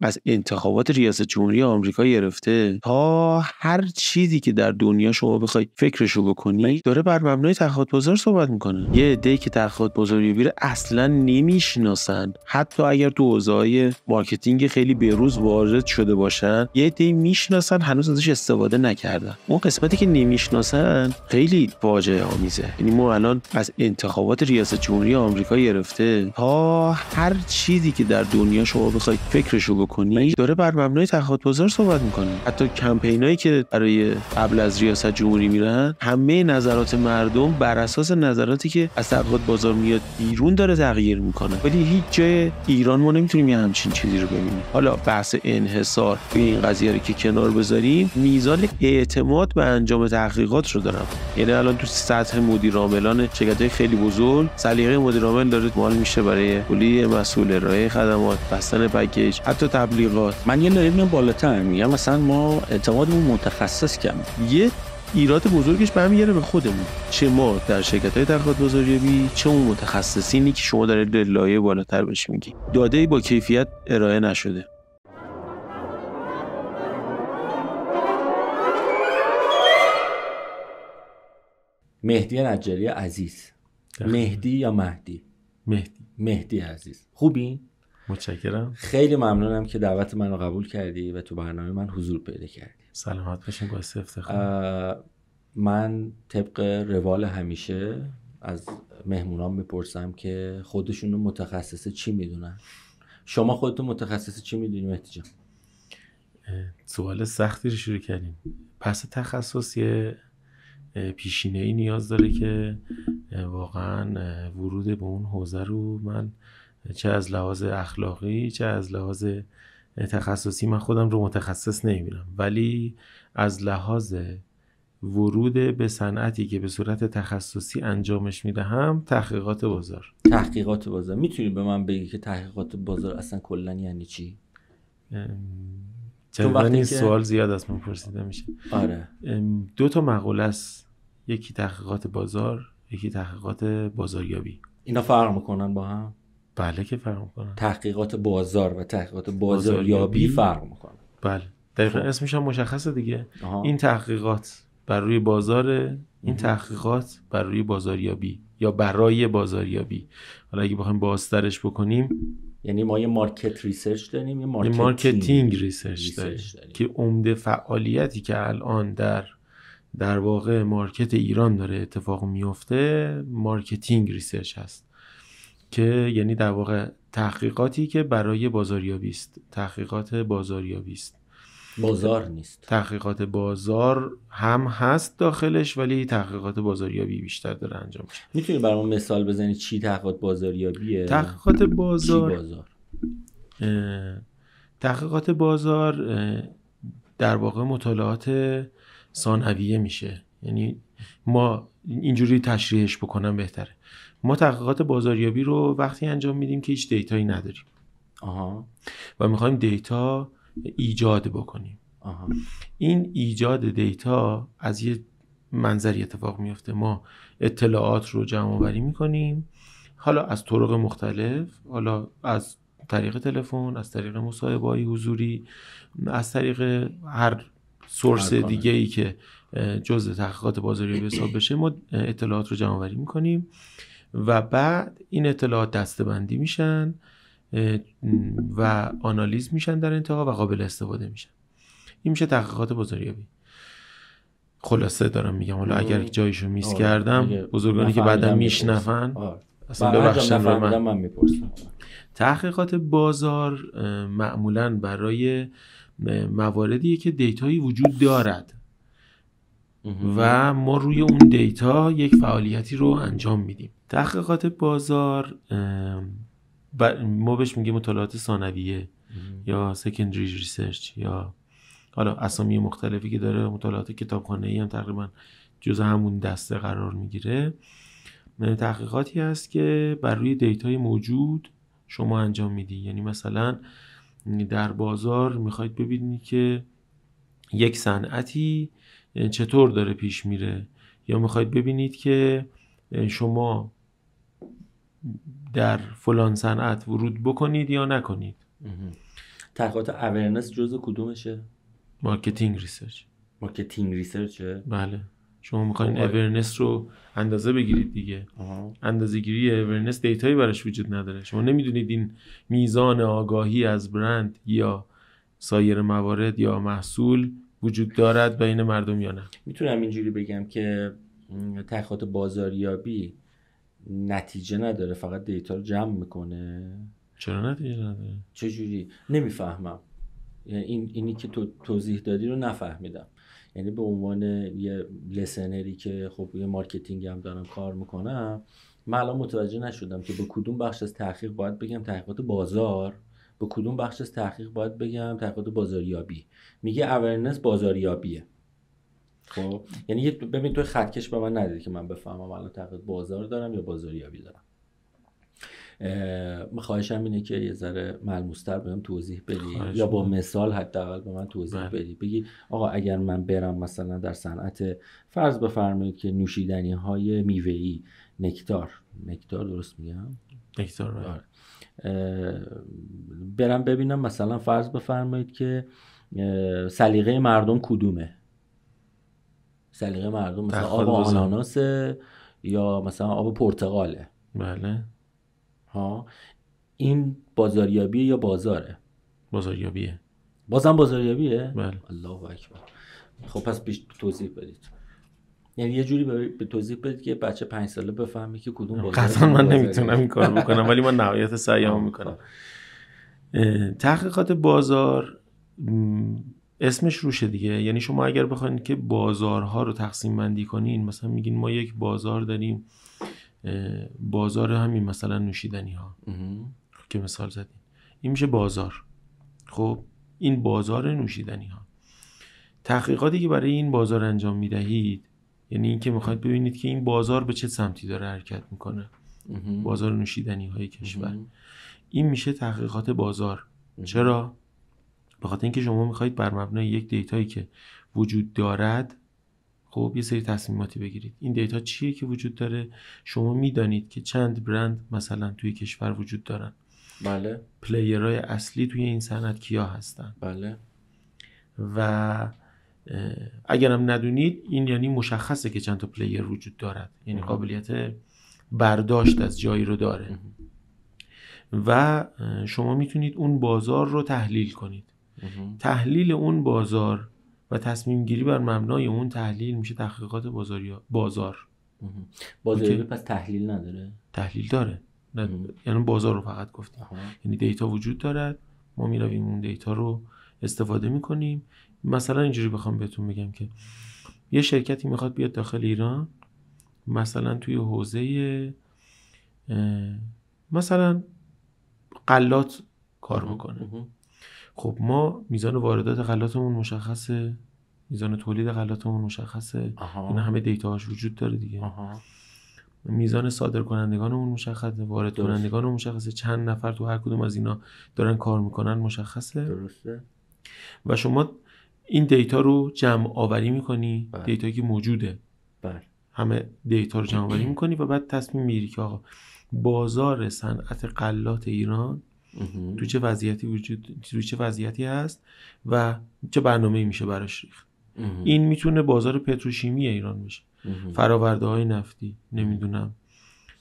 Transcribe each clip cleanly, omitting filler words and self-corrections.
از انتخابات ریاست جمهوری آمریکا گرفته تا هر چیزی که در دنیا شما بخوای فکرشو بکنی داره بر مبنای تحقیقات بازار صحبت میکنه. یه عده‌ای که تحقیقات بازاریابی رو اصلا نمیشناسن، حتی اگر تو حوزه‌های مارکتینگ خیلی به‌روز وارد شده باشن، یه عده‌ای میشناسن هنوز ازش استفاده نکردن. اون قسمتی که نمیشناسن خیلی فاجعه آمیزه. یعنی ما الان از انتخابات ریاست جمهوری آمریکا گرفته تا هر چیزی که در دنیا شما بخوای فکرشو بکنی داره بر مبنای تحقیقات بازار صحبت میکنه. حتی کمپینایی که برای قبل از ریاست جمهوری میرن، همه نظرات مردم بر اساس نظراتی که از تحقیقات بازار میاد بیرون داره تغییر میکنه. ولی هیچ جای ایران ما نمیتونیم یه همچین چیزی رو ببینیم. حالا بحث انحصار به این قضیه رو که کنار بذاریم، میزان اعتماد به انجام تحقیقات رو دارم. یعنی الان تو سطح مدیر عاملان شرکت‌های خیلی بزرگ سلیقه مدیر عامل داره مال میشه برای کلی مسئول ارائه خدمات، بستن پکیج، حتی تبلیغات. من یه لایه بالاتر میگم مثلا ما اعتمادمون متخصص کم. یه ایراد بزرگش برمیگره به خودمون، چه ما در شرکت‌های تحقیقات بازاریابی، چه اون متخصصینی که شما دارید لایه بالاتر بهش میگی. داده‌ای با کیفیت ارائه نشده. مهدی نجاری عزیز. مهدی یا مهدی؟ مهدی عزیز. خوبی؟ متشکرم. خیلی ممنونم که دعوت من رو قبول کردی و تو برنامه من حضور پیدا کردی. سلامت باشین، باعث افتخار. من طبق روال همیشه از مهمونان میپرسم که خودشون رو متخصص چی میدونن. شما خودتون متخصص چی میدونی مهدی جان؟ سوال سختی رو شروع کردیم. پس تخصص یه پیشینه‌ای نیاز داره که واقعا ورود به اون حوزه رو من چه از لحاظ اخلاقی چه از لحاظ تخصصی من خودم رو متخصص نمی‌بینم، ولی از لحاظ ورود به صنعتی که به صورت تخصصی انجامش میدهم، تحقیقات بازار. تحقیقات بازار، میتونی به من بگی که تحقیقات بازار اصلا کلا یعنی چی؟ چون این سوال زیاد از من پرسیده میشه. آره. 2 تا مقوله است، یکی تحقیقات بازار، یکی تحقیقات بازاریابی. اینا فرق میکنن با هم؟ بله که فرق میکنن. تحقیقات بازار و تحقیقات بازاریابی فرق میکنن. بله دقیقاً اسمش هم مشخصه دیگه. این تحقیقات بر روی بازار، این تحقیقات بر روی بازاریابی یا برای بازاریابی. حالا اگه بخوایم بازترش بکنیم، یعنی ما یه مارکت ریسرچ داریم، یه مارکتینگ ریسرچ داریم که عمده فعالیتی که الان در واقع مارکت ایران داره اتفاق میفته مارکتینگ ریسرچ هست، که یعنی در واقع تحقیقاتی که برای بازاریابی است. تحقیقات بازاریابی است، بازار نیست. تحقیقات بازار هم هست داخلش، ولی تحقیقات بازاریابی بیشتر داره انجام میشه. میتونی برام مثال بزنی چی تحقیقات بازاریابیه؟ تحقیقات بازار، چی بازار؟ تحقیقات بازار در واقع مطالعات ثانویه میشه. یعنی ما اینجوری تشریحش بکنم بهتره، ما تحقیقات بازاریابی رو وقتی انجام میدیم که هیچ دیتایی نداریم و میخوایم دیتا ایجاد بکنیم. این ایجاد دیتا از یه منظری اتفاق میفته. ما اطلاعات رو جمع آوری میکنیم، حالا از طرق مختلف، حالا از طریق تلفن، از طریق مصاحبه‌های حضوری، از طریق هر سورس دیگه ای که جزء تحقیقات بازاریابی حساب بشه، ما اطلاعات رو جمع آوری میکنیم و بعد این اطلاعات دسته‌بندی میشن و آنالیز میشن در انتها و قابل استفاده میشن. این میشه تحقیقات بازاریابی. خلاصه دارم میگم، حالا اگر جایشو میس کردم بزرگانی که بعدا میشنفن اصلا ببخشید من میپرسم. تحقیقات بازار معمولاً برای مواردیه که دیتایی وجود دارد و ما روی اون دیتا یک فعالیتی رو انجام میدیم. تحقیقات بازار ما بهش میگیم مطالعات ثانویه یا سکندری ریسرچ، یا حالا اسامی مختلفی که داره. مطالعات کتابخانه‌ای هم تقریبا جزء همون دسته قرار میگیره. تحقیقاتی هست که بر روی دیتای موجود شما انجام میدی. یعنی مثلا در بازار میخواید ببینید که یک صنعتی چطور داره پیش میره، یا میخواید ببینید که شما در فلان صنعت ورود بکنید یا نکنید. تحقیقات اورنس جزء کدومشه؟ مارکتینگ ریسرچ. مارکتینگ ریسرچه؟ بله. شما میخواین اورنس رو اندازه بگیرید دیگه. اندازه گیری اورنس دیتایی براش وجود نداره. شما نمیدونید این میزان آگاهی از برند یا سایر موارد یا محصول وجود دارد بین مردم یا نه. میتونم اینجوری بگم که تحقیقات بازاریابی نتیجه نداره، فقط دیتا رو جمع میکنه. چرا نتیجه نداره؟ چجوری؟ نمیفهمم. یعنی اینی که تو توضیح دادی رو نفهمیدم. یعنی به عنوان یه لسنری که خب یه مارکتینگ هم دارم کار میکنم، من الان متوجه نشدم که به کدوم بخش از تحقیق باید بگم تحقیقات بازار، به کدوم بخش از تحقیق باید بگم تحقیقات بازاریابی. میگه اورنس بازاریابیه. خب یعنی ببین تو خطکش به من ندید که من بفهمم الان تحقیق بازار دارم یا بازاریابی دارم. خواهشم اینه که یه ذره ملموس‌تر بهم توضیح بدی یا با مثال حداقل به من توضیح بدی. بگی آقا اگر من برم مثلا در صنعت، فرض بفرمایید که نوشیدنی‌های میوه‌ای، نکتار درست میگم؟ نکتار. برم ببینم مثلا فرض بفرمایید که سلیقه مردم کدومه؟ سلیقه مردم مثلا آب آناناسه یا مثلا آب پرتقاله؟ بله. ها، این بازاریابیه یا بازاره؟ بازاریابیه. بازم بازاریابیه؟ بله. الله اکبر. خب پس توضیح بدید. یعنی یه جوری به توضیح بدید که بچه 5 ساله بفهمه که کدوم بازار. قطعا من نمیتونم این کارو بکنم ولی من نهایت سعیمو میکنم. تحقیقات بازار اسمش روشه دیگه. یعنی شما اگر بخواید که بازارها رو تقسیم بندی کنین، مثلا میگین ما یک بازار داریم، بازار همین مثلا نوشیدنی ها که مثال زدیم، این میشه بازار. خب این بازار نوشیدنی ها. تحقیقاتی که برای این بازار انجام میدهید، یعنی این که میخواید ببینید که این بازار به چه سمتی داره حرکت میکنه، بازار نوشیدنی های کشور، این میشه تحقیقات بازار. چرا؟ به خاطر اینکه شما میخواید بر مبنای یک دیتایی که وجود دارد خب یه سری تصمیماتی بگیرید. این دیتا چیه که وجود داره؟ شما میدانید که چند برند مثلا توی کشور وجود دارن. بله. پلیرهای اصلی توی این صنعت کیا هستن؟ بله. و اگرم ندونید این یعنی مشخصه که چند تا پلیر وجود دارد، یعنی قابلیت برداشت از جایی رو داره. و شما میتونید اون بازار رو تحلیل کنید. تحلیل اون بازار و تصمیم گیری بر مبنای اون تحلیل میشه تحقیقات بازار. بازاریابی پس تحلیل نداره؟ تحلیل داره. یعنی بازار رو فقط گفتیم. یعنی دیتا وجود دارد، ما میرویم اون دیتا رو استفاده میکنیم. مثلا اینجوری بخوام بهتون بگم که یه شرکتی میخواد بیاد داخل ایران، مثلا توی حوزه مثلا غلات کار بکنه. خب ما میزان واردات غلاتمون مشخصه، میزان تولید غلاتمون مشخصه، این همه دیتاهاش وجود داره دیگه. میزان صادر کنندگانمون مشخصه، وارد کنندگانمون مشخصه، چند نفر تو هر کدوم از اینا دارن کار میکنن مشخصه. درسته. و شما این دیتا رو جمع آوری میکنی، دیتایی که موجوده. همه دیتا رو جمع آوری میکنی و بعد تصمیم میگیری که آقا بازار صنعت غلات ایران تو چه وضعیتی هست و چه برنامه‌ای میشه براش ریخت. این میتونه بازار پتروشیمی ایران بشه، فرآورده‌های نفتی، نمیدونم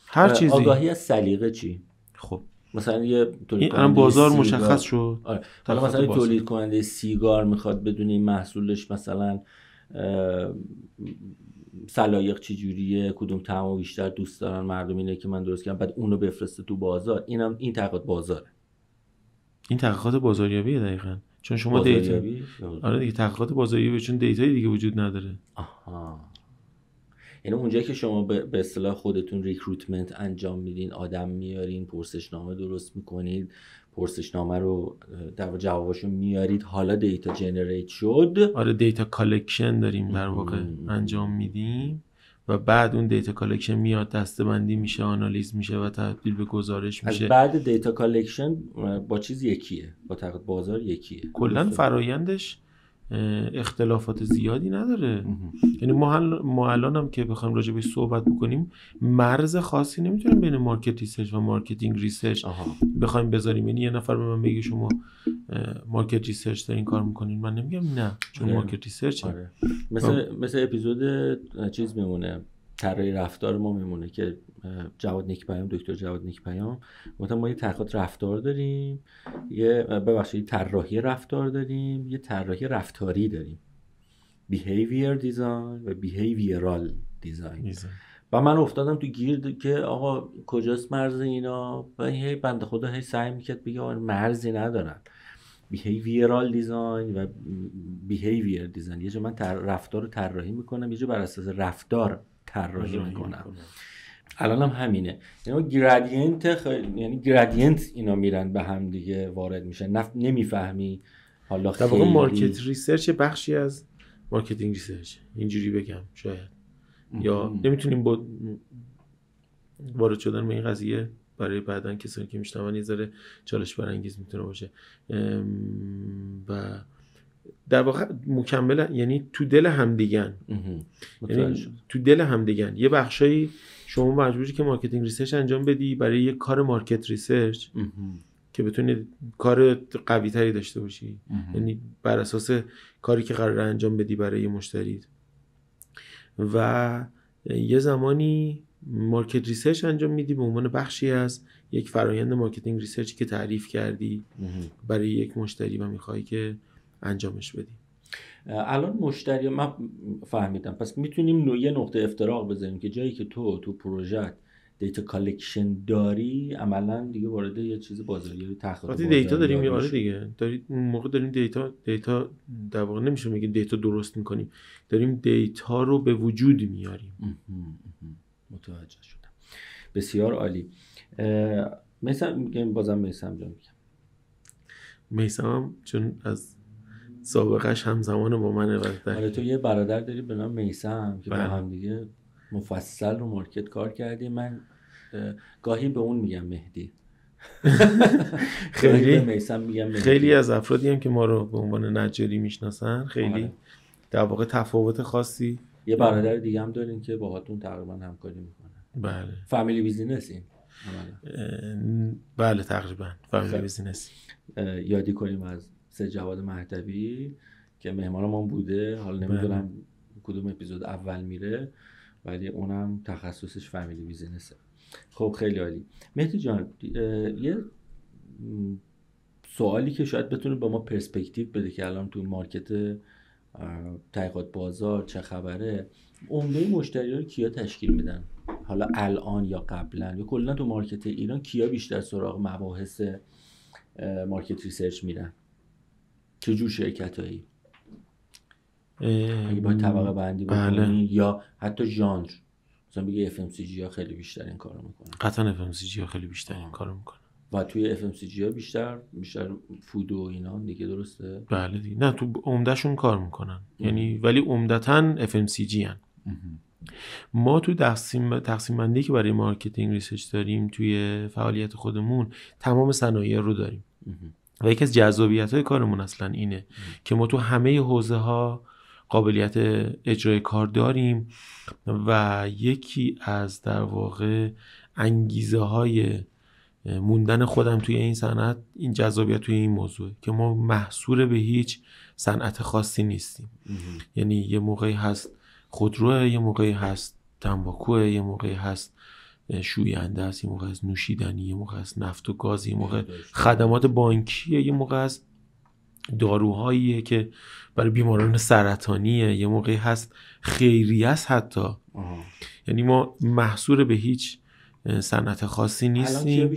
هر چیزی. آگاهی از سلیقه چی؟ خب مثلا یه تولید کننده بازار مشخص شد. حالا مثلا تولید کننده سیگار میخواد بدونه این محصولش مثلا سلایق چی جوریه، کدوم طعمو بیشتر دوست دارن مردم، اینه که من درست کنم بعد اونو بفرسته تو بازار. این تحقیقات بازاره. این تحقیقات بازاریابیه دقیقاً. چون شما دیتا، آره دیگه تحقیقات بازاریابی، چون دیتای دیگه وجود نداره. یعنی اونجایی که شما به اصطلاح خودتون ریکروتمنت انجام میدین، آدم میارین، پرسشنامه درست میکنید، پرسشنامه رو در جواباشو میارید، حالا دیتا جنریت شد. آره دیتا کالکشن داریم در واقع انجام میدیم و بعد اون دیتا کالکشن میاد دسته‌بندی میشه، آنالیز میشه و تبدیل به گزارش میشه. از بعد دیتا کالکشن با چیز یکیه، با تحقیقات بازار یکیه. کلا فرایندش اختلافات زیادی نداره. یعنی ما الان هم که بخوایم راجع بهش صحبت بکنیم مرز خاصی نمیتونیم بین مارکت ریسرچ و مارکتینگ ریسرچ بخوایم بذاریم. یعنی یه نفر به من بگه شما مارکت ریسرچ دارین کار میکنین، من نمیگم نه، چون مارکت ریسرچ مثل اپیزود چیز میمونه، طراحی رفتار ما میمونه که جواد نیکپیام، دکتر جواد نیکپیام گفتن ما یه تحقیقات رفتار داریم، یه طراحی رفتار داریم، یه طراحی رفتاری داریم، behavior design و behavioral design. و من افتادم تو گیر که آقا کجاست مرز اینا؟ و هی بنده خدا هی سعی میکرد بگه مرزی ندارن. behavioral design و behavior design، یه جا من رفتار رو طراحی میکنم، یه جا بر اساس رفتار طراحی میکنم. الان هم همینه، یعنی گرادینت اینا میرن به هم دیگه وارد میشن، نمیفهمی. حالا در واقع مارکت ریسرچ بخشی از مارکتینگ ریسرچ، اینجوری بگم شاید. یا نمیتونیم با وارد شدن به این قضیه برای بعدن کسانی که میشنون یه ذره چالش برانگیز میتونه باشه و در واقع مکمل، یعنی تو دل همدیگن. یعنی تو دل همدیگن. یه بخشایی شما مجبوری که مارکتینگ ریسرچ انجام بدی برای یه کار مارکت ریسرچ که بتونی کار قوی تری داشته باشی، یعنی بر اساس کاری که قراره انجام بدی برای مشتری. و یه زمانی مارکت ریسرچ انجام میدی به عنوان بخشی از یک فرایند مارکتینگ ریسرچی که تعریف کردی برای یک مشتری و میخوای که انجامش بدی. الان مشتری من فهمیدم، پس میتونیم یه نقطه افتراق بزنیم که جایی که تو پروژه دیتا کالکشن داری، عملا دیگه وارد یه چیز بازاریابی تحقیقات دیتا داریم یا آره دیگه دارید اون موقع داریم دیتا در واقع نمیشه بگیم دیتا درست میکنیم، داریم دیتا رو به وجود میاریم. متوجه شدم. بسیار عالی. بازم میثم جان میگم. میثم چون از سابقهش همزمان با منه. آره تو یه برادر داری به نام میثم که با هم دیگه مفصل رو مارکت کار کردیم. من گاهی به اون میگم مهدی. خیلی از افرادی هم که ما رو به عنوان نجاری میشناسن خیلی در واقع تفاوت خاصی. یه برادر دیگه هم دارین که باهاتون تقریبا همکاری میکنه. بله. فامیلی بیزینسین. بله تقریبا فامیلی بیزینس. یادی کنیم از سه جواد مهدوی که مهمانمون بوده، حالا نمیدونم کدوم اپیزود اول میره، ولی اونم تخصصش فامیلی بیزینسه. خب خیلی عالی. مهدی جان یه سوالی که شاید بتونه با ما پرسپکتیو بده که الان تو مارکت تحقیقات بازار چه خبره، عمده مشتری‌ها رو کیا تشکیل میدن؟ حالا الان یا قبلا یا کلا تو مارکت ایران کیا بیشتر سراغ مباحث مارکت ریسرچ میرن؟ چه جور شرکتایی؟ اگه باید طبقه بندی بکنی یا حتی ژانر، مثلا بگی FMCG ها خیلی بیشتر این کارو میکنن. قطعا FMCG ها خیلی بیشتر این کارو میکنن. و توی FMCG ها بیشتر فود و اینا دیگه، درسته؟ بله دیگه. نه تو عمدهشون کار میکنن. یعنی ولی عمدتاً FMCG هن. ما تو تقسیم بندی که برای مارکتینگ ریسرچ داریم توی فعالیت خودمون تمام صنایع رو داریم. و یکی از جذابیت‌های کارمون اصلا اینه که ما تو همه حوزه‌ها قابلیت اجرای کار داریم و یکی از در واقع انگیزه‌های موندن خودم توی این صنعت این جذابیت توی این موضوع که ما محصور به هیچ صنعت خاصی نیستیم. یعنی یه موقعی هست خودروه، یه موقعی هست تنباکوه، یه موقعی هست شوینده است، یه موقع از نوشیدنی، یه موقع از نفت و گاز، یه موقع خدمات بانکیه، یه موقع از داروهاییه که برای بیماران سرطانیه، یه موقعی هست خیریه است حتی. یعنی ما محصور به هیچ صنعت خاصی نیستیم.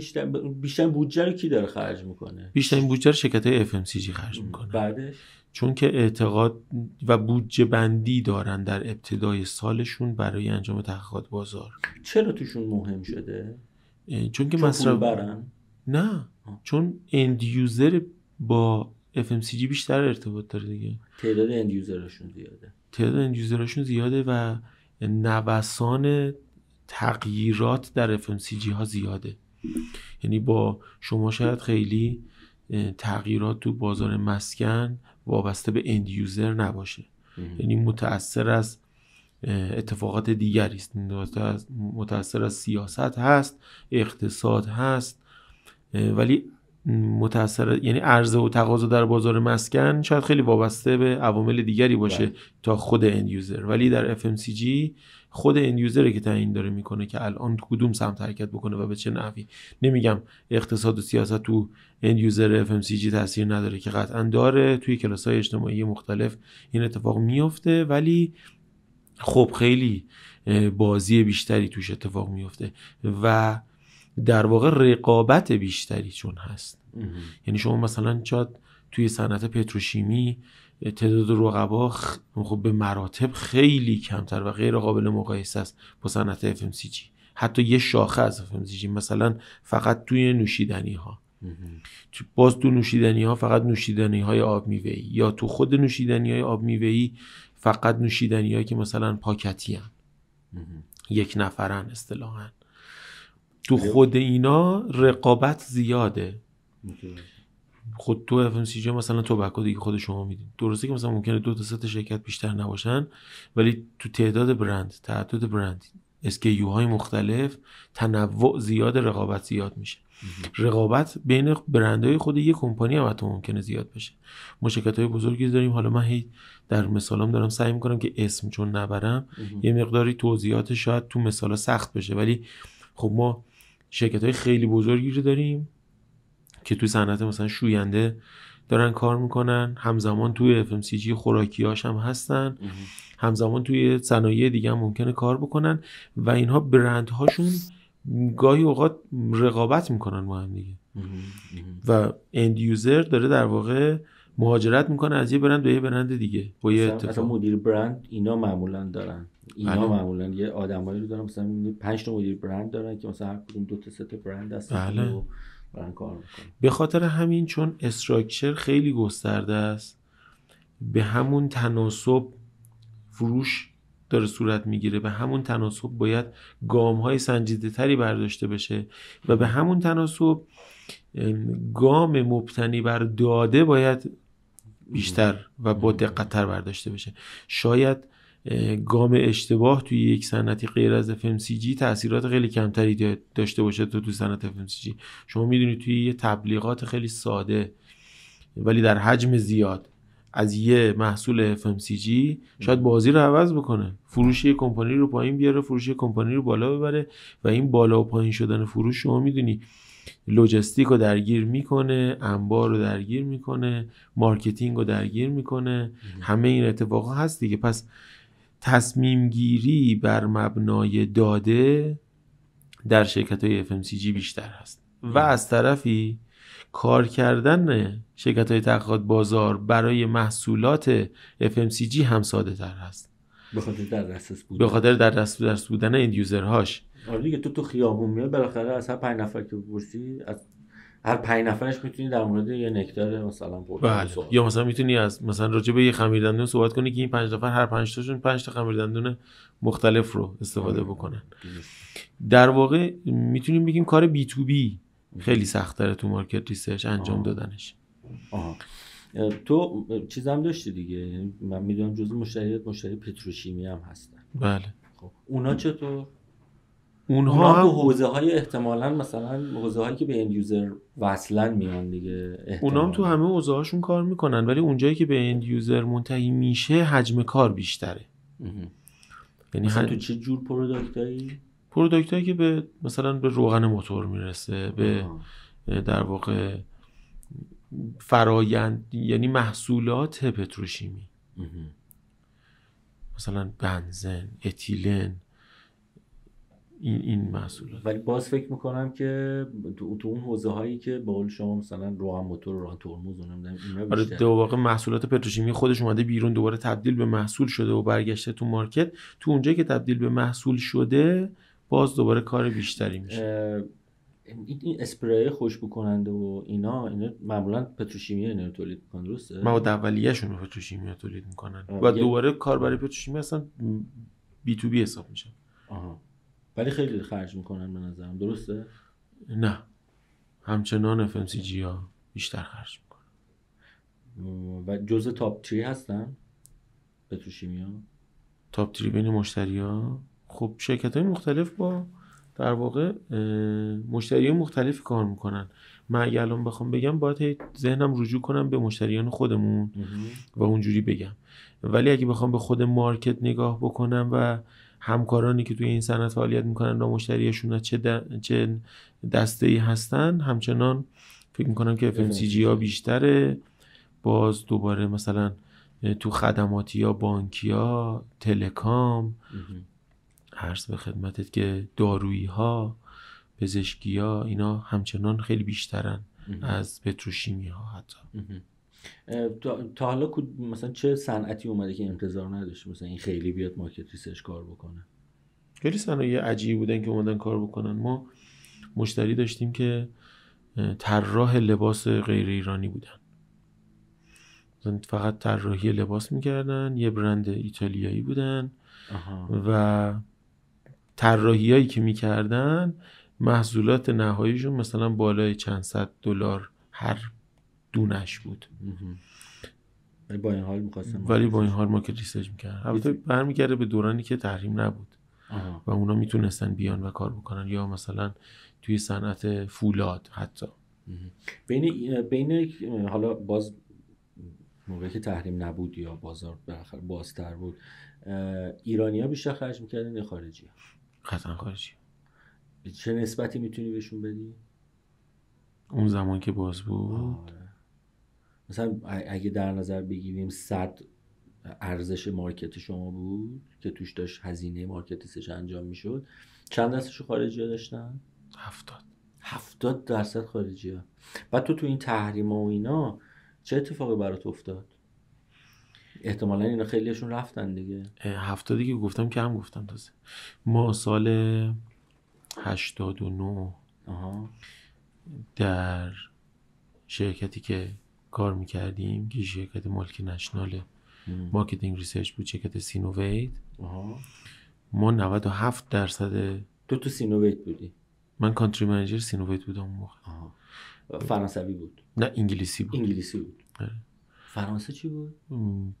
بیشتر بودجه رو کی داره خرج میکنه؟ بیشتر این بودجه رو شرکت‌های FMCG خرج میکنه. بعدش چون که اعتقاد و بودجه بندی دارن در ابتدای سالشون برای انجام تحقیقات بازار. چرا توشون مهم شده؟ چون که مصرف نه چون اند یوزر با FMCG بیشتر ارتباط داره دیگه. تعداد اند یوزرشون زیاده و نوسان تغییرات در FMCG ها زیاده. یعنی با شما شاید خیلی تغییرات تو بازار مسکن وابسته به اند یوزر نباشه. یعنی متأثر از اتفاقات دیگری است، متأثر از سیاست هست، اقتصاد هست، ولی متأثر، یعنی عرضه و تقاضا در بازار مسکن شاید خیلی وابسته به عوامل دیگری باشه تا خود اند یوزر. ولی در FMCG خود اند یوزره که تعیین داره میکنه که الان تو کدوم سمت حرکت بکنه و به چه نحوی. نمیگم اقتصاد و سیاست تو اند یوزر FMCG تاثیر نداره، که قطعا داره، توی کلاس‌های اجتماعی مختلف این اتفاق میفته، ولی خب خیلی بازی بیشتری توش اتفاق میفته و در واقع رقابت بیشتری چون هست. یعنی شما مثلا شاید توی صنعت پتروشیمی تعداد رقبا خب به مراتب خیلی کمتر و غیر قابل مقایسه است با صنعت FMCG. حتی یه شاخه از FMCG مثلا فقط توی نوشیدنی ها، باز تو نوشیدنی ها فقط نوشیدنی های آب میوه‌ای، یا تو خود نوشیدنی های آب میوه‌ای فقط نوشیدنی هایی که مثلا پاکتی هن، یک نفرن اصطلاحاً. تو خود اینا رقابت زیاده. خود تو FMCG مثلا توبکو دیگه خود شما میدین، درسته که مثلا ممکنه 2 تا 3 تا شرکت بیشتر نباشن، ولی تو تعداد برند، تعداد برند، SKU های مختلف، تنوع زیاد، رقابت زیاد میشه. رقابت بین برندهای خود یک کمپانی هم حتی ممکنه زیاد بشه. ما شرکت‌های بزرگی داریم، حالا من هی در مثالام دارم سعی میکنم که اسم چون نبرم یه مقداری توضیحات شاید تو مثالا سخت بشه، ولی خب ما شرکت‌های خیلی بزرگی رو داریم که توی صنعت مثلا شوینده دارن کار میکنن، همزمان توی FMCG خوراکیاش هم هستن، همزمان توی صنایع دیگه هم ممکنه کار بکنن و اینها برندهاشون گاهی اوقات رقابت میکنن با هم دیگه و اند یوزر داره در واقع مهاجرت میکنه از یه برند به یه برند دیگه با یه اتفاق. مدیر برند اینا معمولا دارن، اینا معمولا یه آدمایی رو دارن، مثلا 5 تا مدیر برند دارن که مثلا هر کدوم 2 تا 3 تا برند هستن و برن کار میکنن. به خاطر همین چون استراکچر خیلی گسترده است، به همون تناسب فروش داره صورت میگیره، به همون تناسب باید گام‌های سنجیده تری برداشته بشه و به همون تناسب گام مبتنی بر داده باید بیشتر و با دقت‌تر برداشته بشه. شاید گام اشتباه توی یک صنعتی غیر از FMCG تأثیرات خیلی کمتری داشته باشه تو صنعت FMCG. شما میدونید توی یه تبلیغات خیلی ساده ولی در حجم زیاد از یه محصول FMCG شاید بازی رو عوض بکنه، فروش یه کمپانی رو پایین بیاره، فروش یه کمپانی رو بالا ببره و این بالا و پایین شدن فروش شما میدونی لوجستیک رو درگیر میکنه، انبار رو درگیر میکنه، مارکتینگ رو درگیر میکنه، همه این اتفاقا هست دیگه. پس تصمیم گیری بر مبنای داده در شرکت‌های FMCG بیشتر هست و از طرفی کار کردن شرکت‌های تحقیقات بازار برای محصولات FMCG هم ساده تر هست به خاطر در دسترس بودن، به خاطر در دسترس بودن اند یوزرهاش. آره دیگه، تو خیابون میاد بالاخره از هر 5 نفر که بپرسی از هر 5 نفرش میتونی در مورد یه نکتار مثلا بله. یا مثلا میتونی از مثلا راجع به یه خمیردندون صحبت کنی که این 5 نفر هر 5 تاشون 5 تا خمیردندون مختلف رو استفاده بکنن. در واقع میتونیم بگیم کار بی تو بی خیلی سخت‌تره تو مارکت ریسرچ انجام دادنش. تو چیزام داشتی دیگه، من میدونم جزء مشتری پتروشیمی هم هستن. بله. خب اونا چطور؟ اونها تو حوزه های احتمالاً مثلا حوزه هایی که به اند یوزر وصلن میان دیگه، اونا هم تو همه حوزه هاشون کار میکنن، ولی اونجایی که به اند یوزر منتهی میشه حجم کار بیشتره. یعنی تو چه جور پروداکتایی که به مثلا به روغن موتور میرسه، به در واقع فرایند، یعنی محصولات پتروشیمی، مثلا بنزن، اتیلن، این محصولات. ولی باز فکر میکنم که تو اون حوزه هایی که به قول شما مثلا روغن موتور، روغن ترمز، آره در واقع محصولات پتروشیمی خودش اومده بیرون، دوباره تبدیل به محصول شده و برگشته تو مارکت. تو اونجایی که تبدیل به محصول شده باز دوباره کار بیشتری میشه. این اسپری خوشبو کننده و اینا معمولا پتروشیمی اینا رو تولید میکنن، درسته؟ مواد اولیه‌شون رو پتروشیمی تولید میکنن و دوباره کار برای پتروشیمی اصلا بی تو بی حساب میشه. ولی خیلی خرج میکنن به نظرم، درسته؟ نه همچنان FMCG ها بیشتر خرج میکنن. و جزء تاپ 3 هستن پتروشیمیا؟ تاپ 3 بین مشتری‌ها، خب شرکت‌های مختلف با در واقع مشتریان مختلفی کار میکنن. من اگه الان بخوام بگم باید ذهنم رجوع کنم به مشتریان خودمون و اونجوری بگم، ولی اگه بخوام به خود مارکت نگاه بکنم و همکارانی که توی این صنعت فعالیت میکنن و مشتریاشون چه دسته‌ای هستن، همچنان فکر میکنم که FMCG ها بیشتره. باز دوباره مثلا تو خدماتی ها، بانکی ها، تلکام، عرض به خدمتت که دارویی ها، پزشکی ها، اینا همچنان خیلی بیشترن از پتروشیمی ها حتی. تا حالا مثلا چه صنعتی اومده که انتظار نداشتی مثلا این خیلی بیاد مارکت ریسرچ کار بکنه؟ خیلی صنایع عجیبی بودن که اومدن کار بکنن. ما مشتری داشتیم که طراح لباس غیر ایرانی بودن، فقط طراحی لباس میکردن، یه برند ایتالیایی بودن و طراحیایی که میکردن محصولات نهاییشون مثلا بالای چند صد دلار هر دونش بود. ولی با این حال مارکت ریسرچ میکردن. البته برمیگرده به دورانی که تحریم نبود و اونا میتونستن بیان و کار بکنن، یا مثلا توی صنعت فولاد حتی. بین حالا باز موقعی که تحریم نبود یا بازار بالاخره بازتر بود، ایرانی‌ها بیشتر خرج میکردن یا خارجی‌ها؟ قطعا خارجی. چه نسبتی میتونی بهشون بدی؟ اون زمان که باز بود مثلا اگه در نظر بگیریم 100 ارزش مارکت شما بود که توش داشت هزینه مارکتیسش انجام میشد، چند درصدشو خارجی‌ها داشتن؟ 70% خارجی‌ها. بعد تو این تحریم و اینا چه اتفاقی برات افتاد؟ احتمالاً اینا خیلیشون رفتن دیگه. 70 که گفتم که هم گفتم تازه. ما سال 89 در شرکتی که کار میکردیم که شرکت مالتی نشنال مارکتینگ ریسرچ بود، شرکت سینوویت، ما 97% تو سینوویت بودی؟ من کانتری منیجر سینوویت بودم اون موقع. فرانسوی بود؟ نه انگلیسی بود. فرانسه چی بود؟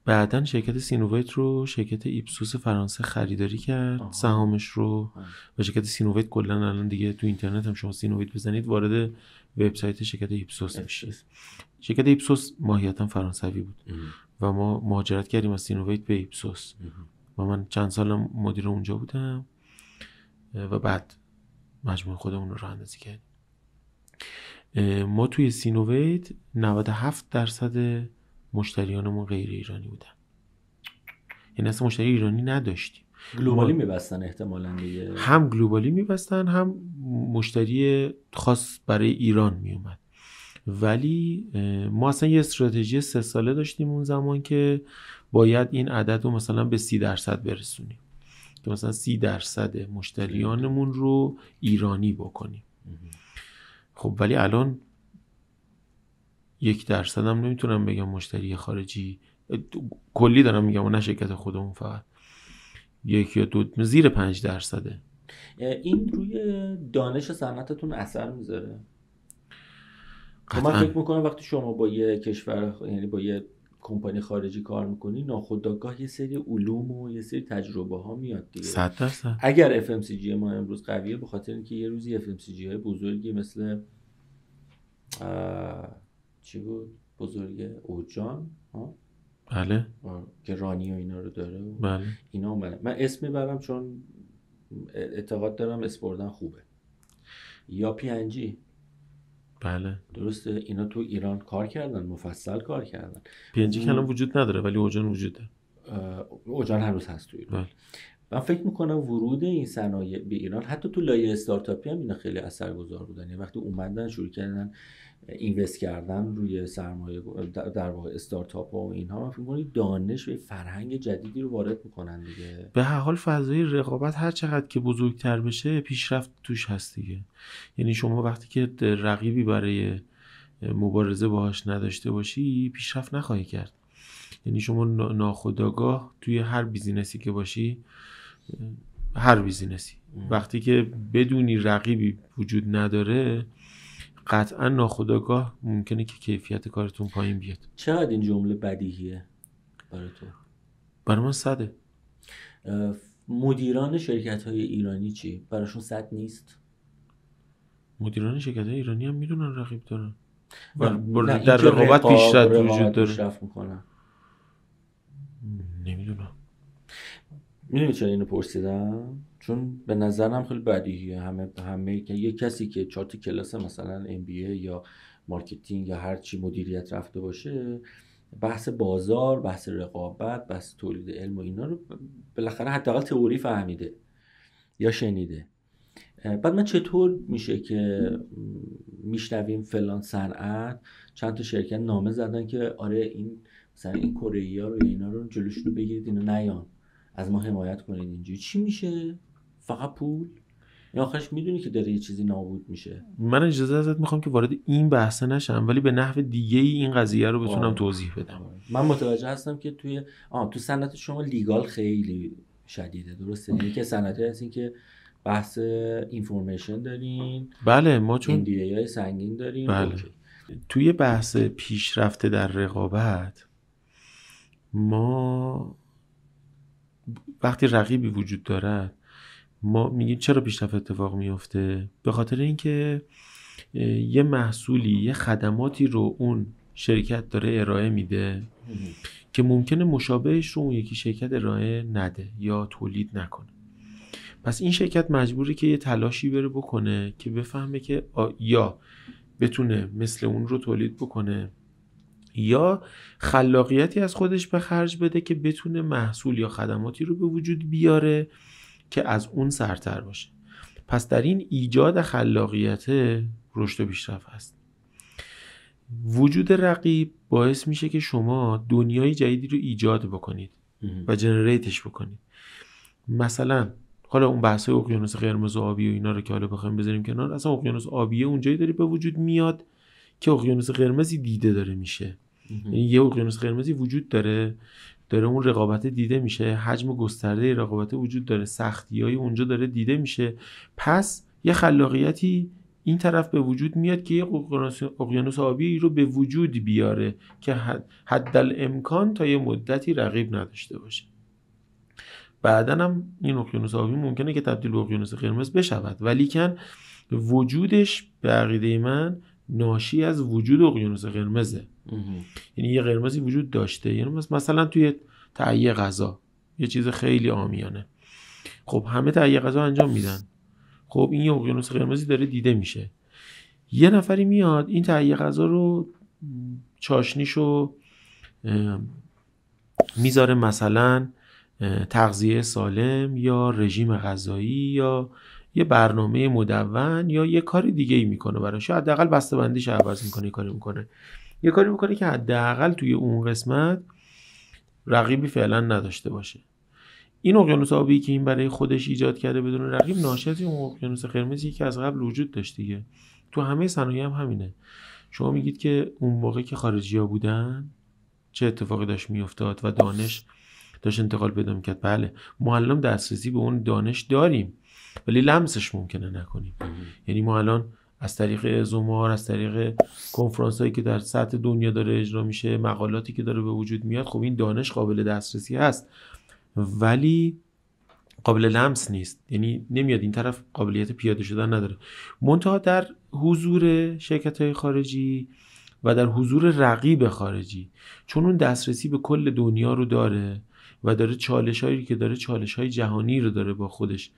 بعدن شرکت سینوویت رو شرکت ایپسوس فرانسه خریداری کرد سهامش رو و شرکت سینوویت کلا الان دیگه تو اینترنت هم شما سینوویت بزنید وارد وبسایت شرکت ایپسوس میشید. شرکت ایپسوس ماهیتا فرانسوی بود و ما مهاجرت کردیم از سینوویت به ایپسوس و من چند سالم مدیر اونجا بودم و بعد مجموعه خودمون رو راه اندازی کردیم. ما توی سینوویت 97% مشتریانمون غیر ایرانی بودن، یعنی اصلا مشتری ایرانی نداشتیم. گلوبالی میبستن احتمالاً دیگه، هم گلوبالی میبستن هم مشتری خاص برای ایران میومد. ولی ما اصلا یه استراتژی 3 ساله داشتیم اون زمان که باید این عدد رو مثلا به 30% برسونیم که مثلا 30% مشتریانمون رو ایرانی بکنیم. خب ولی الان 1% هم نمیتونم بگم مشتری خارجی، کلی دارم میگم و نه شرکت خودمون، فقط 1 یا 2 زیر 5%. این روی دانش صنعتتون اثر میذاره؟ من فکر میکنم وقتی شما با یه کشور، یعنی با یه کمپانی خارجی کار میکنی، ناخودآگاه یه سری علوم و یه سری تجربه ها میاد دیگه. 100%. اگر FMCG ما امروز قویه به خاطر اینکه یه روزی FMCG های بزرگی مثل چی بود؟ بزرگ اوجان بله که رانی و اینا رو داره بله. اینا اومدن. من اسم میبرم چون اعتقاد دارم اسپوردن خوبه. یا P&G. بله درسته، اینا تو ایران کار کردن، مفصل کار کردن. P&G که الان وجود نداره ولی اوجان وجود داره. اوجان هنوز هست تو ایران. بله. من فکر میکنم ورود این صنایع به ایران حتی تو لایه استارتاپی هم اینا خیلی اثرگذار بودن. یعنی وقتی اومدن شروع کردن اینوست کردن روی سرمایه در واقع استارتاپ ها و اینها، من فکر می‌کنم دانش و فرهنگ جدیدی رو وارد میکنن دیگه. به هر حال فضای رقابت هر چقدر که بزرگتر بشه پیشرفت توش هست دیگه. یعنی شما وقتی که رقیبی برای مبارزه باهاش نداشته باشی پیشرفت نخواهی کرد. یعنی شما ناخودآگاه توی هر بیزینسی که باشی، هر بیزینسی وقتی که بدونی رقیبی وجود نداره، قطعا ناخودآگاه ممکنه که کیفیت کارتون پایین بیاد. چقدر این جمله بدیهیه برای تو؟ برای من 100. مدیران شرکت‌های ایرانی چی؟ براشون 100 نیست؟ مدیران شرکت‌های ایرانی هم میدونن رقیب دارن نه، در رقابت پیشرفت وجود داره. پیشرفت میکنن. نمیدونم. میدونی چرا اینو پرسیدم؟ چون به نظرم خیلی بدیهیه. همه که یه کسی که 4 تا کلاس مثلا MBA یا مارکتینگ یا هر چی مدیریت رفته باشه، بحث بازار، بحث رقابت، بحث تولید علم و اینا رو بالاخره حداقل تئوری فهمیده یا شنیده. بعد من چطور میشه که میشنویم فلان صنعت چند تا شرکت نامه زدن که آره این مثلا این کره‌ای‌ها رو یا اینا رو جلوشون رو بگیرید، اینو نیان، از ما حمایت کنید. اینجوری چی میشه؟ فقط پول؟ یا آخرش میدونی که داره یه چیزی نابود میشه. من اجازه ازت میخوام که وارد این بحث نشم، ولی به نحو دیگه ای این قضیه رو بتونم توضیح بدم. من متوجه هستم که تو صنعت شما لیگال خیلی شدیده، درسته؟ یعنی که صنعتی هستین که بحث اینفورمیشن دارین. بله، ما چون NDA های سنگین داریم. بله. توی بحث پیشرفت در رقابت، ما وقتی رقیبی وجود دارد ما میگیم چرا پیشرفت اتفاق میفته؟ به خاطر اینکه یه محصولی، یه خدماتی رو اون شرکت داره ارائه میده که ممکنه مشابهش رو اون یکی شرکت ارائه نده یا تولید نکنه. پس این شرکت مجبوری که یه تلاشی بره بکنه که بفهمه که یا بتونه مثل اون رو تولید بکنه یا خلاقیتی از خودش به خرج بده که بتونه محصول یا خدماتی رو به وجود بیاره که از اون سرتر باشه. پس در این ایجاد خلاقیت رشد و پیشرفت هست. وجود رقیب باعث میشه که شما دنیای جدیدی رو ایجاد بکنید و جنریتش بکنید. مثلا حالا اون بحث اقیانوس قرمز و آبی و اینا رو که حالا بخوایم بذاریم کنار، اصلا اقیانوس آبیه اونجایی داره به وجود میاد که اقیانوس قرمزی دیده داره میشه. یعنی یه اقیانوس قرمزی وجود داره اون رقابت دیده میشه، حجم گسترده رقابت وجود داره، سختیای اونجا داره دیده میشه. پس یه خلاقیتی این طرف به وجود میاد که یه اقیانوس آبی رو به وجود بیاره که حدالامکان تا یه مدتی رقیب نداشته باشه. بعداً هم این اقیانوس آبی ممکنه که تبدیل به اقیانوس قرمز بشود، ولیکن وجودش به عقیده من ناشی از وجود اقیانوس قرمزه. یعنی یه قرمزی وجود داشته، یعنی مثلا توی تهیه غذا یه چیز خیلی عامیانه، خب همه تهیه غذا انجام میدن، خب این اقیانوس قرمزی داره دیده میشه. یه نفری میاد این تهیه غذا رو چاشنیشو میذاره مثلا تغذیه سالم یا رژیم غذایی یا یه برنامه مدون یا یه کاری دیگه ای میکنه براش، یا حداقل بسته‌بندیش عوض میکنه، یه کاری میکنه که حداقل توی اون قسمت رقیبی فعلا نداشته باشه. این اقیانوس آبی که این برای خودش ایجاد کرده بدون رقیب، ناشی از اون اقیانوس قرمزی که از قبل وجود داشت دیگه. تو همه صنایع هم همینه. شما میگید که اون موقع که خارجی‌ها بودن چه اتفاقی داشت میافتاد و دانش داشت انتقال پیدا میکرد. بله، ما الان دسترسی به اون دانش داریم ولی لمسش ممکنه نکنیم. یعنی ما الان از طریق زمار، از طریق کنفرانس هایی که در سطح دنیا داره اجرا میشه، مقالاتی که داره به وجود میاد، خب این دانش قابل دسترسی هست ولی قابل لمس نیست. یعنی نمیاد این طرف، قابلیت پیاده شدن نداره. منتها در حضور شرکت های خارجی و در حضور رقیب خارجی، چون اون دسترسی به کل دنیا رو داره و داره چالش هایی که داره، چالش های جهانی رو داره با خودش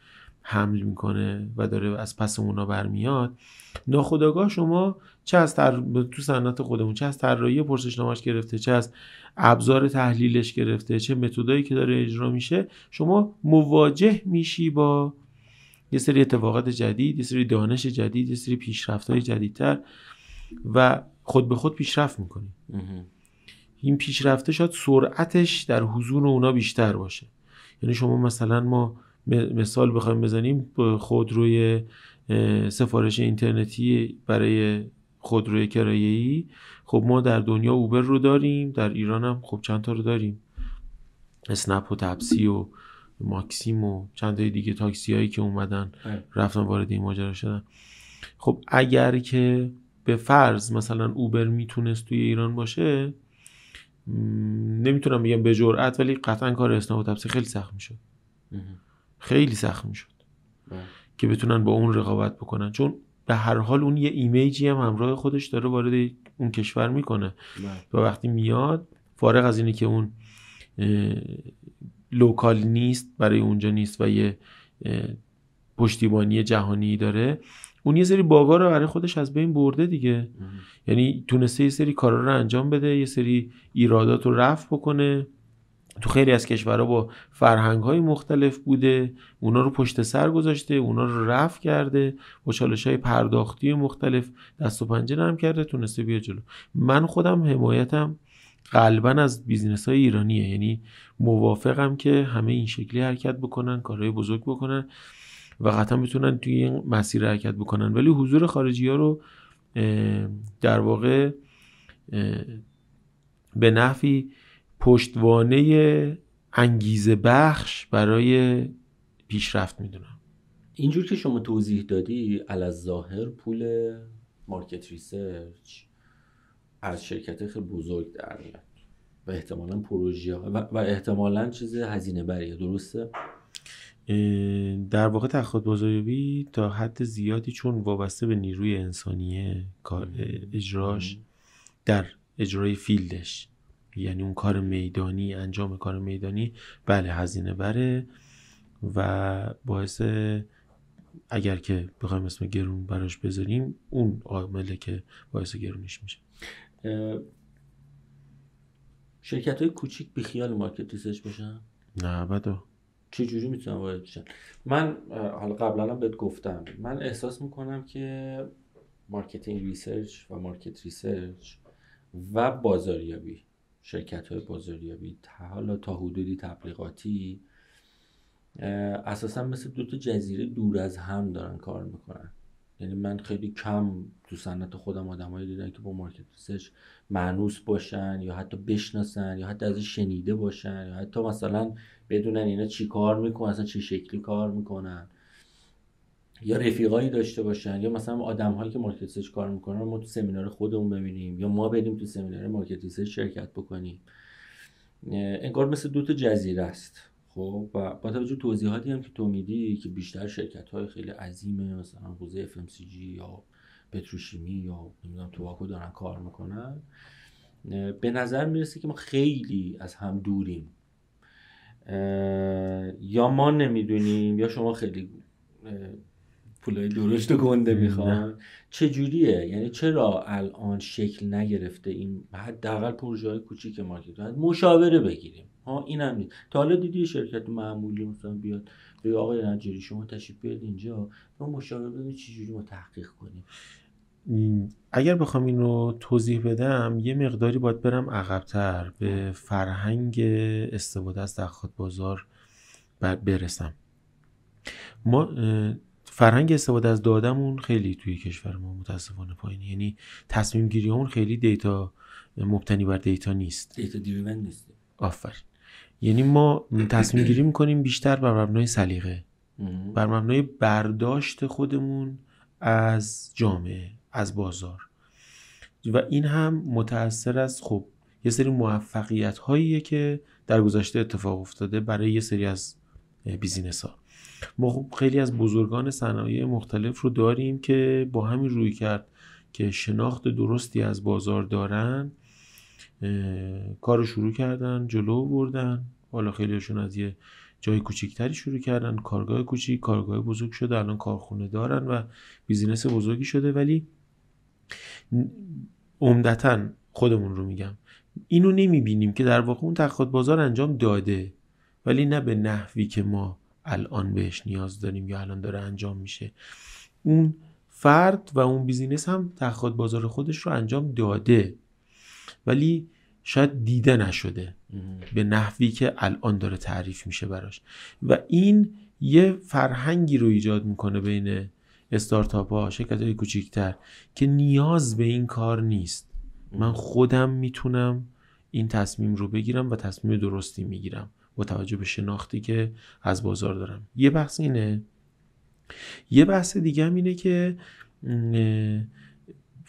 حمل میکنه و داره از پس اونا برمیاد، ناخودآگاه شما چه از تو صنعت خودمون، چه از طراحی پرسشنامه‌اش گرفته، چه از ابزار تحلیلش گرفته، چه متدایی که داره اجرا میشه، شما مواجه میشی با یه سری اتفاقات جدید، یه سری دانش جدید، یه سری پیشرفت‌های جدیدتر و خود به خود پیشرفت میکنی. این پیشرفته شاید سرعتش در حضور اونا بیشتر باشه. یعنی شما مثلا، ما مثال بخوایم بزنیم، خودروی سفارش اینترنتی برای خودروی کرایه‌ای، خب ما در دنیا اوبر رو داریم، در ایران هم خب چند تا رو داریم، اسنپ و تپسی و ماکسیم و چند تا دیگه تاکسی هایی که اومدن رفتن وارد این ماجرا شدن. خب اگر که به فرض مثلا اوبر میتونست توی ایران باشه، نمیتونم بگم به جرئت، ولی قطعا کار اسنپ و تپسی خیلی سخت میشد، خیلی سخت میشد که بتونن با اون رقابت بکنن، چون به هر حال اون یه ایمیجی هم همراه خودش داره وارد اون کشور میکنه و وقتی میاد فارغ از اینی که اون لوکال نیست، برای اونجا نیست و یه پشتیبانی جهانی داره، اون یه سری باگا رو برای خودش از بین برده دیگه. یعنی تونسته یه سری کارا رو انجام بده، یه سری ایرادات رو رفع بکنه. تو خیلی از کشورها با فرهنگ‌های مختلف بوده، اونا رو پشت سر گذاشته، اونا رو رفع کرده، با چالش‌های پرداختی مختلف دست و پنجه نرم کرده، تونسته بیاد جلو. من خودم حمایتم قلباً از بیزینس‌های ایرانیه، یعنی موافقم که همه این شکلی حرکت بکنن، کارهای بزرگ بکنن و قطعا بتونن توی این مسیر حرکت بکنن، ولی حضور خارجی‌ها رو در واقع به نحوی پشتوانه انگیزه بخش برای پیشرفت میدونم. اینجور که شما توضیح دادی، الظاهر پول مارکت ریسرچ از شرکت خیلی بزرگ در میاد و احتمالاً پروژه و احتمالاً چیز هزینه بریه، درسته؟ در واقع تحقیقات بازاریابی تا حد زیادی چون وابسته به نیروی انسانیه، کار اجراش در اجرای فیلدش، یعنی اون کار میدانی، انجام کار میدانی، بله هزینه بره و باعث، اگر که بخوایم اسم گرون براش بذاریم، اون عامله که باعث گرونیش میشه. شرکت‌های کوچیک بیخیال مارکت ریسرچ بشن؟ نه ابدا. چه جوری میتونن وارد بشن؟ من حالا قبلا هم بهت گفتم، من احساس میکنم که مارکتینگ ریسرچ و مارکت ریسرچ و بازاریابی، شرکت‌های بازاریابی حالا تا حدودی تبلیغاتی، اساسا مثل دو تا جزیره دور از هم دارن کار میکنن. یعنی من خیلی کم تو صنعت خودم آدمایی دیدم که با مارکت ریسرچ مانوس باشن یا حتی بشناسن یا حتی ازش شنیده باشن یا حتی مثلا بدونن اینا چی کار میکنن، اصلا چه شکلی کار میکنن، یا رفیقایی داشته باشن، یا مثلا آدم‌هایی که مارکت ریسرچ کار میکنن ما تو سمینار خودمون ببینیم یا ما بریم تو سمینار مارکت ریسرچ شرکت بکنیم. انگار مثل دو تا جزیره است. خب و با توجه توضیحاتی هم که تو میدی که بیشتر شرکت‌های خیلی عظیمه مثلا حوزه FMCG یا پتروشیمی یا نمیدونم تباکو دارن کار میکنن، به نظر میرسه که ما خیلی از هم دوریم، یا ما نمیدونیم یا شما خیلی پولای درشت و گنده میخوان. چه جوریه؟ یعنی چرا الان شکل نگرفته این حداقل پروژه‌های کوچیک مارکت؟ مشاوره بگیریم. اینم نیست. تا حالا دیدی شرکت معمولی مثلا بیاد بگه آقای نجاری شما تشریف بیارید اینجا ما مشاوره ببینیم چه جوری ما تحقیق کنیم؟ اگر بخوام این رو توضیح بدم یه مقداری باید برم عقب‌تر، به فرهنگ استفاده از تحقیقات بازار برسم. ما فرهنگ استفاده از دادمون خیلی توی کشور ما متاسفانه پایینه، یعنی تصمیم گیریمون خیلی دیتا مبتنی بر دیتا نیست، دیتا دریون نیست. آفرین. یعنی ما تصمیم گیری میکنیم بیشتر بر مبنای سلیقه، بر مبنای برداشت خودمون از جامعه، از بازار، و این هم متأثر از خب یه سری موفقیت هاییه که در گذشته اتفاق افتاده برای یه سری از بیزینس ها. ما خیلی از بزرگان صنایع مختلف رو داریم که با همین روی کرد که شناخت درستی از بازار دارن کار شروع کردن، جلو بردن. حالا خیلیشون از یه جای کوچیکتری شروع کردن، کارگاه کوچیک، کارگاه بزرگ شده، الان کارخونه دارن و بیزینس بزرگی شده. ولی عمدتاً خودمون رو میگم اینو نمیبینیم که در واقع اون تحقیقات بازار انجام داده ولی نه به نحوی که ما الان بهش نیاز داریم یا الان داره انجام میشه. اون فرد و اون بیزینس هم تحقیقات بازار خودش رو انجام داده ولی شاید دیده نشده به نحوی که الان داره تعریف میشه براش، و این یه فرهنگی رو ایجاد میکنه بین استارتاپ ها، شرکت های کوچیکتر که نیاز به این کار نیست. من خودم میتونم این تصمیم رو بگیرم و تصمیم درستی میگیرم با توجه به شناختی که از بازار دارم. یه بحث اینه. یه بحث دیگه هم اینه که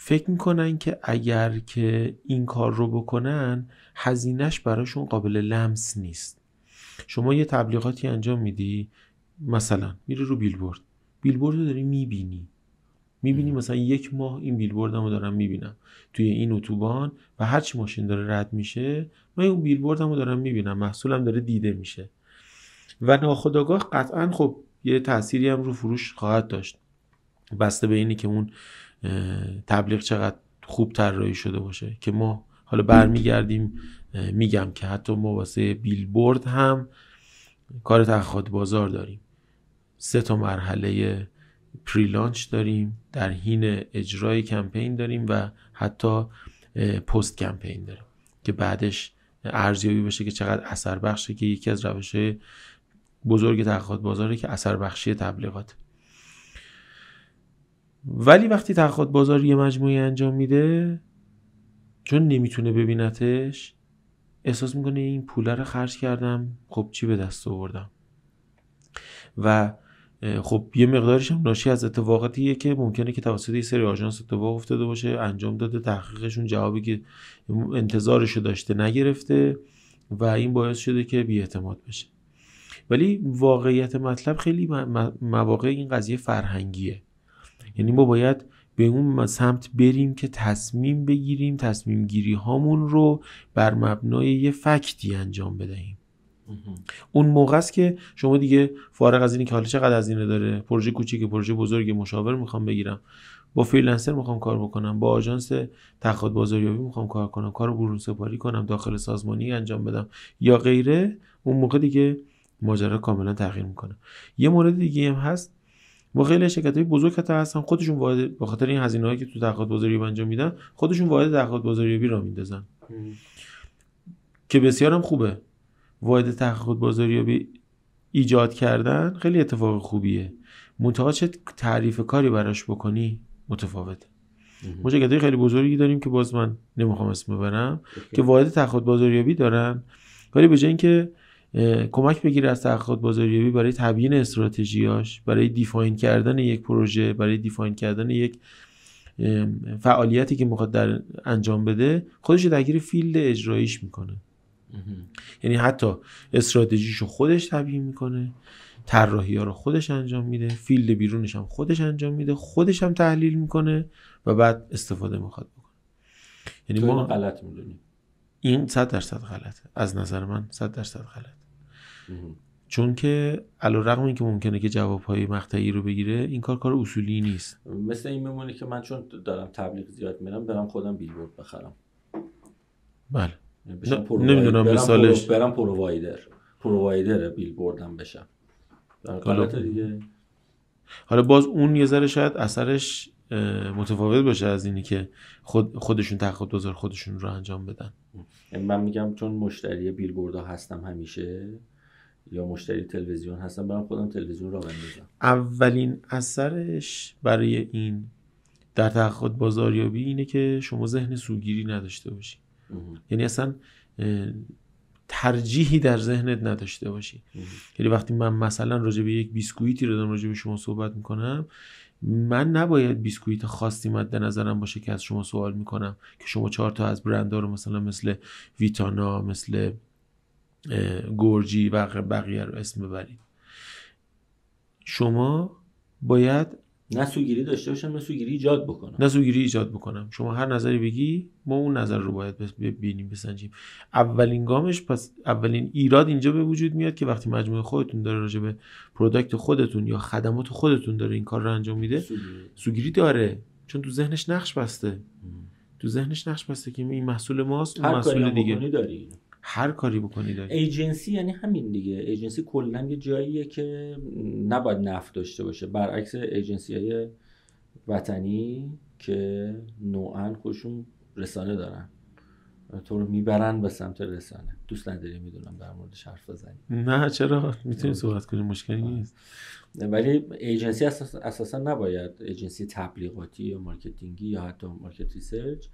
فکر میکنن که اگر که این کار رو بکنن هزینهش براشون قابل لمس نیست. شما یه تبلیغاتی انجام میدی، مثلا میره رو بیلبورد رو داری میبینی مثلا 1 ماه این بیلبوردمو دارم میبینم توی این اتوبان و هر چی ماشین داره رد میشه من اون بیلبوردمو دارم میبینم، محصولم داره دیده میشه و ناخودآگاه قطعا خب یه تأثیری هم رو فروش خواهد داشت، بسته به اینی که اون تبلیغ چقدر خوب طراحی شده باشه. که ما حالا برمیگردیم میگم که حتی ما واسه بیلبورد هم کار تحقیقات بازار داریم، 3 مرحله پری لانچ داریم، در حین اجرای کمپین داریم و حتی پست کمپین داریم که بعدش ارزیابی بشه که چقدر اثر بخشه، که یکی از روش‌های بزرگ تحقیقات بازاره که اثر بخشی تبلیغات. ولی وقتی تحقیقات بازار یه مجموعه انجام میده، چون نمیتونه ببینتش، احساس میکنه این پوله رو خرج کردم، خب چی به دست آوردم؟ و خب یه مقدارش هم ناشی از اتفاقاتیه که ممکنه که توسط یه سری آژانس اتفاق افتاده باشه، انجام داده، تحقیقشون جوابی که انتظارشو داشته نگرفته و این باعث شده که بی‌اعتماد بشه. ولی واقعیت مطلب خیلی مواقع این قضیه فرهنگیه، یعنی ما باید به اون سمت بریم که تصمیم بگیریم، تصمیم گیری هامون رو بر مبنای یه فکتی انجام بدهیم. اون موقع است که شما دیگه فارغ از اینی که حالا چقدر هزینه داره، پروژه کوچیک پروژه بزرگ، مشاور میخوام بگیرم، با فریلنسر میخوام کار بکنم، با آژانس تحقیقات بازاریابی میخوام کار کنم، کارو برون سپاری کنم، داخل سازمانی انجام بدم یا غیره، اون موقع دیگه ماجرا کاملا تغییر میکنه. یه مورد دیگه هم هست، با خیلی شرکت‌های بزرگ حتی هستن خودشون واحد، به خاطر این هزینه‌هایی که تو تحقیقات بازاریابی انجام میدن خودشون واحد تحقیقات بازاریابی را میندازن که بسیار هم خوبه. واحد تحقیقات بازاریابی ایجاد کردن خیلی اتفاق خوبیه، منتها چه تعریف کاری براش بکنی متفاوته. ما شرکت‌های خیلی بزرگی داریم که باز من نمیخوام اسم ببرم که واحد تحقیقات بازاریابی دارن، ولی به جای اینکه کمک بگیره از تحقیقات بازاریابی برای تبیین استراتژیاش، برای دیفاین کردن یک پروژه، برای دیفاین کردن یک فعالیتی که میخواد در انجام بده، خودش درگیر فیلد اجراییش میکنه. یعنی حتی استراتژیشو خودش تبیین میکنه، طراحی‌ها رو خودش انجام میده، فیلد بیرونش هم خودش انجام میده، خودش هم تحلیل میکنه و بعد استفاده میخواد بکنه. یعنی ما غلط میدونیم این 100% غلطه، از نظر من 100% غلطه. چون که علیرغم اینکه ممکنه که جوابهای مقطعی رو بگیره، این کار اصولی نیست. مثل این میمونه که من چون دارم تبلیغ زیاد میرم برم خودم بیلبورد بخرم. بله. نمیدونم مثالش برم پرووایدر بیلبوردم بشم. غلطه دیگه. حالا باز اون یه ذره شاید اثرش متفاوت باشه از اینی که خودشون تحقیقات بازار خودشون رو انجام بدن. من میگم چون مشتری بیلبوردها هستم همیشه، یا مشتری تلویزیون هستم، برام خودم تلویزیون رو بندازم. اولین اثرش برای این در تحقیقات بازاریابی اینه که شما ذهن سوگیری نداشته باشی. یعنی اصلا ترجیحی در ذهنت نداشته باشی. یعنی وقتی من مثلا راجع به یک بیسکویتی رو دارم راجع به شما صحبت میکنم، من نباید بیسکویت خاصی مد نظرم باشه که از شما سوال میکنم که شما 4 تا از برندها رو مثلا مثل ویتانا، مثل گورجی و بقیه رو اسم ببرید. شما باید نه سوگیری داشته باشم نه سوگیری ایجاد بکنم. شما هر نظری بگی ما اون نظر رو باید ببینیم، بسنجیم. اولین گامش، پس اولین ایراد اینجا به وجود میاد که وقتی مجموعه خودتون داره راجع به پروداکت خودتون یا خدمات خودتون داره این کار رو انجام میده، سوگیری داره، چون تو ذهنش نقش بسته. که این محصول ماست، اون محصول دیگه. هر کاری بکنی داری. ایجنسی یعنی همین دیگه. ایجنسی کلا یه جاییه که نباید نفت داشته باشه، برعکس ایجنسی‌های وطنی که نوعاً خودشون رسانه دارن، تو رو میبرن به سمت رسانه. دوست نداری میدونم در موردش حرف بزنیم؟ نه چرا، میتونی صحبت کنیم، مشکلی نیست. ولی ایجنسی اساسا نباید، ایجنسی تبلیغاتی یا مارکتینگی یا حتی مارکت ریسرچ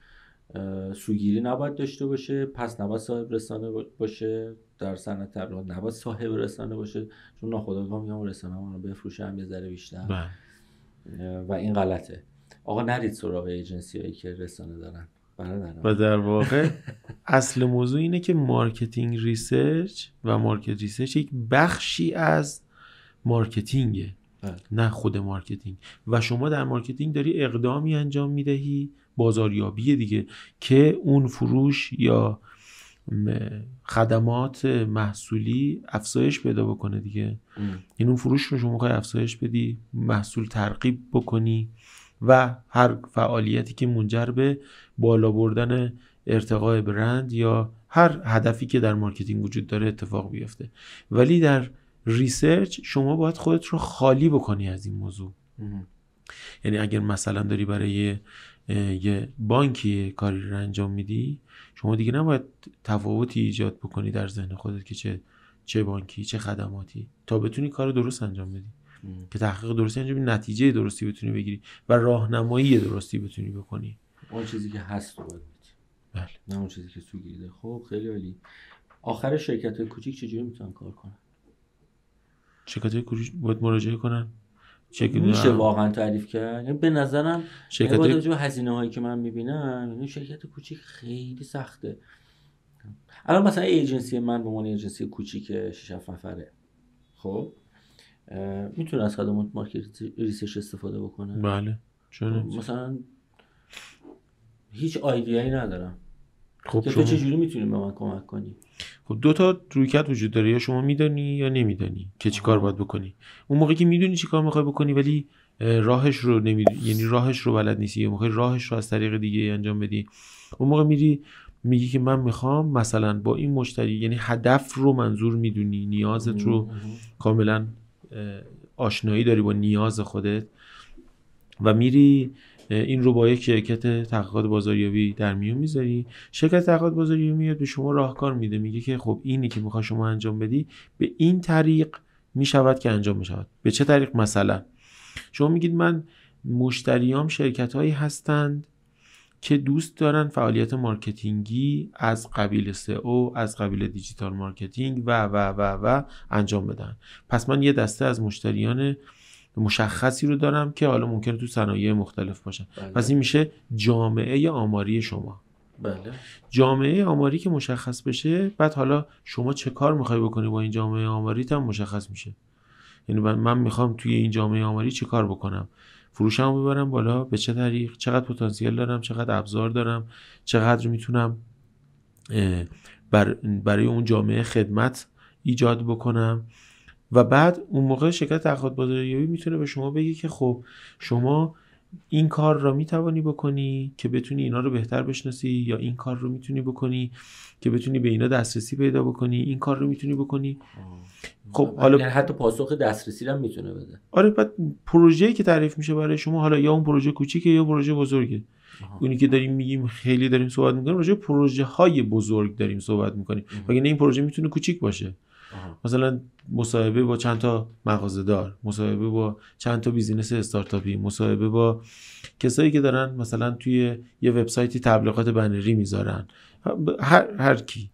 سوگیری نباید داشته باشه. پس نباید صاحب رسانه باشه در صنعت تبلیغات، نباید صاحب رسانه باشه، چون ناخودآگاه میگم رسانه رو بفروشه هم یه ذره بیشتر و این غلطه. آقا نرید سراغ ایجنسیایی که رسانه دارن. و در واقع اصل موضوع اینه که مارکتینگ ریسرچ و مارکت ریسرچ یک بخشی از مارکتینگه، نه خود مارکتینگ. و شما در مارکتینگ داری اقدامی انجام میدهی، بازاریابی دیگه، که اون فروش یا خدمات محصولی افزایش پیدا بکنه دیگه. این اون فروش رو شما میخوای افزایش بدی، محصول ترغیب بکنی و هر فعالیتی که منجر به بالا بردن ارتقاء برند یا هر هدفی که در مارکتینگ وجود داره اتفاق بیفته. ولی در ریسرچ شما باید خودت رو خالی بکنی از این موضوع. یعنی اگر مثلا داری برای یه بانکی کاری رو انجام میدی، شما دیگه نباید تفاوتی ایجاد بکنی در ذهن خودت که چه بانکی چه خدماتی، تا بتونی کار درست انجام بدی، که تحقیق درستی انجام بدی، نتیجه درستی بتونی بگیری و راهنمایی درستی بتونی بکنی. اون چیزی که هست رو باید بدی، بله، نه اون چیزی که سو گیریده. خب خیلی عالی. آخر شرکت‌های کوچیک چجوری میتونن کار کنن؟ شرکت‌های کوچیک باید مراجعه کنن. میشه واقعا تعریف کرد؟ یعنی به نظرم شرکت با توجه به هزینه‌هایی که من میبینم، یعنی شرکت کوچیک خیلی سخته. الان مثلا ایجنسی من به عنوان ایجنسی کوچیک 6 7 نفره، خب میتونه از خدمات مارکت ریسرچ استفاده بکنه؟ بله، چون مثلا هیچ ایده‌ای ندارم. خب که تو چجوری میتونی به من کمک کنی؟ خب دو تا رویکرد وجود داره، یا شما میدونی یا نمیدونی که چی کار باید بکنی. اون موقعی که میدونی چی کار میخوای بکنی ولی راهش رو نمیدونی، یعنی راهش رو بلد نیستی، یا میخوای راهش رو از طریق دیگه انجام بدی، اون موقع میری میگی که من میخوام مثلا با این مشتری، یعنی هدف رو منظور میدونی، نیازت رو کاملا آشنایی داری با نیاز خودت و میری این رو با یک شرکت تحقیقات بازاریابی در میون میذاری. شرکت تحقیقات بازاریابی میاد به شما راهکار میده، میگه که خب اینی که میخوای شما انجام بدی به این طریق میشود که انجام میشود. به چه طریق؟ مثلا شما میگید من مشتریام شرکت هایی هستند که دوست دارن فعالیت مارکتینگی از قبیل SEO، از قبیل دیجیتال مارکتینگ و انجام بدن. پس من یه دسته از مشتریان مشخصی رو دارم که حالا ممکنه تو صنایع مختلف باشن. بله. پس این میشه جامعه آماری شما. بله. جامعه آماری که مشخص بشه، بعد حالا شما چه کار میخوای بکنی با این جامعه آماری هم مشخص میشه. یعنی من میخوام توی این جامعه آماری چه کار بکنم، فروشمو ببرم بالا، به چه طریق، چقدر پتانسیل دارم، چقدر ابزار دارم، چقدر میتونم برای اون جامعه خدمت ایجاد بکنم. و بعد اون موقع شرکت تحقیقات بازاریابی میتونه به شما بگه که خب شما این کار را میتوانی بکنی که بتونی اینا رو بهتر بشناسی، یا این کار رو میتونی بکنی که بتونی به اینا دسترسی پیدا بکنی، این کار رو میتونی بکنی. خب حالا یعنی حتی پاسخ دسترسی هم میتونه بده. آره، بعد پروژه‌ای که تعریف میشه برای شما، حالا یا اون پروژه کوچیکه یا پروژه بزرگه. اونی که داریم میگیم خیلی داریم صحبت میکنیم راجع به پروژه‌های بزرگ داریم صحبت میکنیم، وگرنه این پروژه میتونه کوچیک باشه. مثلا مصاحبه با چند تا مغازه‌دار، مصاحبه با چند تا بیزینس استارتاپی، مصاحبه با کسایی که دارن مثلا توی یه وبسایتی تبلیغات بنری میذارن، هر کی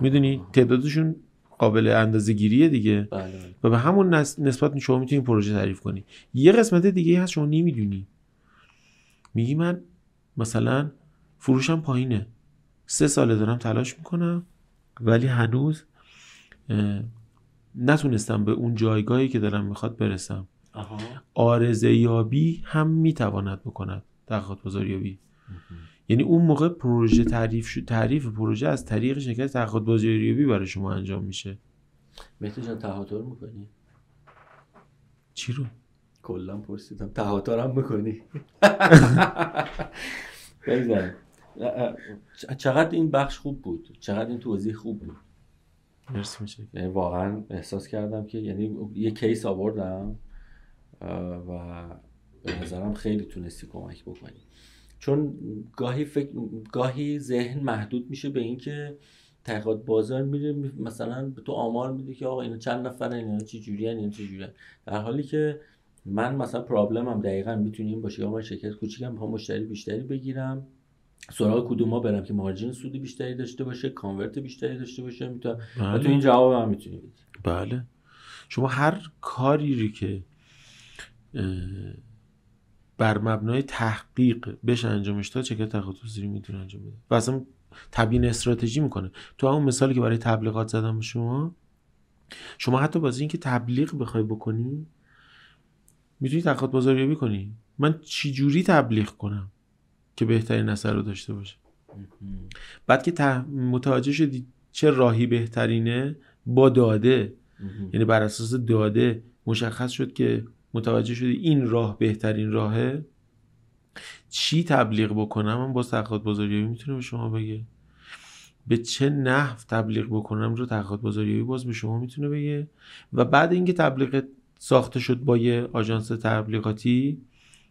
میدونی تعدادشون قابل اندازه‌گیریه دیگه. بله. و به همون نسبت شما میتونی پروژه تعریف کنی. یه قسمت دیگه هست شما نمیدونی، میگی من مثلا فروشم پایینه، 3 ساله دارم تلاش میکنم ولی هنوز نتونستم به اون جایگاهی که دارم میخواد برسم. عارضه یابی هم میتواند بکند تحقیقات بازاریابی. یعنی اون موقع پروژه تعریف پروژه از طریق شرکت تحقیقات بازاریابی برای شما انجام میشه. مهدی جان تهاتر میکنی؟ چی رو؟ کلا پرسیدم تهاتر هم میکنی؟ بگذارم. چقدر این بخش خوب بود، چقدر این توضیح خوب بود. مرسی میشه. یعنی واقعا احساس کردم که یعنی یه کیس آوردم و به نظرم خیلی تونستی کمک بکنی. چون گاهی ذهن محدود میشه به این که تحقیقات بازار میره مثلا به تو آمار میده که آقا اینا چند نفرن، اینا چه جوریان، اینا چه جوریان، در حالی که من مثلا پرابلمم دقیقاً میتونه این باشه، یا من شرکت کوچیکم میخوام مشتری بیشتری بگیرم، سراغ کدوما برم که مارجین سود بیشتری داشته باشه، کانورت بیشتری داشته باشه، میتونم. بله. تو این جواب هم میتونی بدی. بله. شما هر کاری رو که بر مبنای تحقیق بشه انجامش داد، شرکت تقاعد گذاری میتونه انجام بده و اصلا تبیین استراتژی میکنه. تو همون مثالی که برای تبلیغات زدم به شما حتی واسه اینکه تبلیغ بخوای بکنی میتونی تقاعد بازاریابی کنی. من چی جوری تبلیغ کنم که بهترین اثر رو داشته باشه؟ بعد که متوجه شدی چه راهی بهترینه با داده، یعنی بر اساس داده مشخص شد که متوجه شدی این راه بهترین راهه، چی تبلیغ بکنم من باز تقاعد بازاریابی میتونه به شما بگه. به چه نحو تبلیغ بکنم رو تقاعد بازاریابی باز به شما میتونه بگه. و بعد اینکه تبلیغ ساخته شد با یه آژانس تبلیغاتی،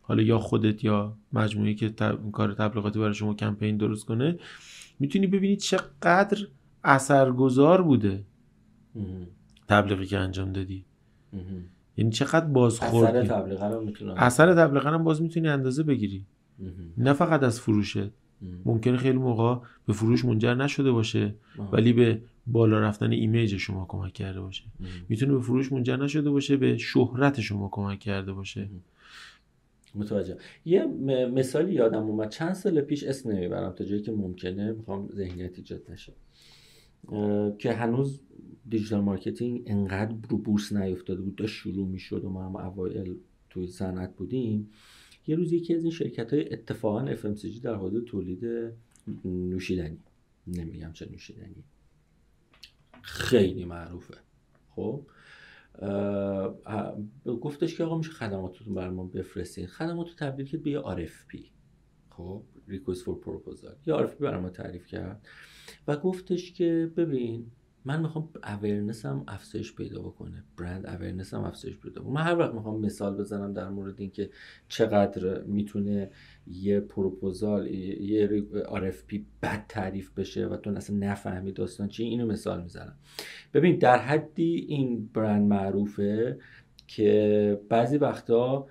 حالا یا خودت یا مجموعه‌ای که کار تبلیغاتی برای شما کمپین درست کنه، میتونی ببینی چقدر اثرگذار بوده تبلیغی که انجام دادی. یعنی چقدر بازخوردی. اثر تبلیغ هم باز میتونی اندازه بگیری، نه فقط از فروشت. ممکنه خیلی موقع به فروش منجر نشده باشه ولی به بالا رفتن ایمیج شما کمک کرده باشه. میتونه به فروش منجر نشده باشه، به شهرت شما کمک کرده باشه. متوجه. یه مثالی یادم اومد چند سال پیش، اسم نمیبرم تا جایی که ممکنه، میخوام ذهنیت ایجاد نشه، که هنوز دیجیتال مارکتینگ انقدر رو بورس نیفتاده بود، داشت شروع میشد و ما هم اوایل توی صنعت بودیم. یه روز یکی از این شرکت‌های اتفاقا FMCG در حوزه تولید نوشیدنی، نمیگم چه نوشیدنی، خیلی معروفه، خب گفتش که آقا میشه خدماتتون برای ما بفرستین. خدماتو تبدیل کرد به یه RFP، خب Request for Proposal، یه RFP برای ما تعریف کرد و گفتش که ببین من میخوام اورنسم افزایش پیدا بکنه، برند اورنسم افزایش پیدا بکنه. من هر وقت میخوام مثال بزنم در مورد این که چقدر میتونه یه پروپوزال، یه RFP بد تعریف بشه و تو اصلا نفهمی داستان چی، اینو مثال میزنم. ببین در حدی این برند معروفه که بعضی وقتا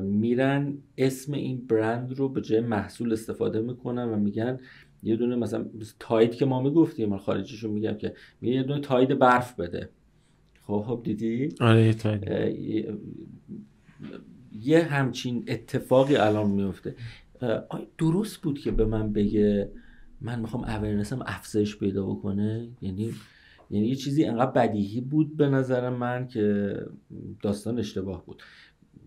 میرن اسم این برند رو به جای محصول استفاده میکنن و میگن یه دونه مثلا تاید که ما میگفتیم، من خارجیشون میگم که میگه یه دونه تاید برف بده. خب دیدی؟ آره تاید. یه همچین اتفاقی الان میفته. درست بود که به من بگه من میخوام اورنسم افزایش پیدا بکنه؟ یعنی یه چیزی انقدر بدیهی بود به نظر من که داستان اشتباه بود.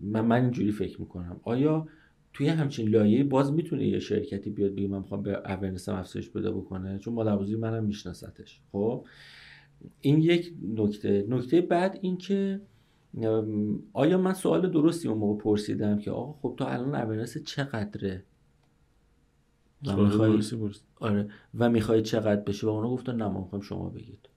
من اینجوری فکر میکنم آیا توی همچین لایه‌ای باز میتونه یه شرکتی بیاد بگه من میخوام به اورنسم افزایش پیدا بکنه؟ چون مادربزرگ منم میشناستش. خب این یک نکته بعد این که آیا من سوال درستی اون موقع پرسیدم که آقا خب تو الان اورنس چقدره و میخوای چقدر بشه؟ و اونا گفتن نه ما میخوایم شما بگید.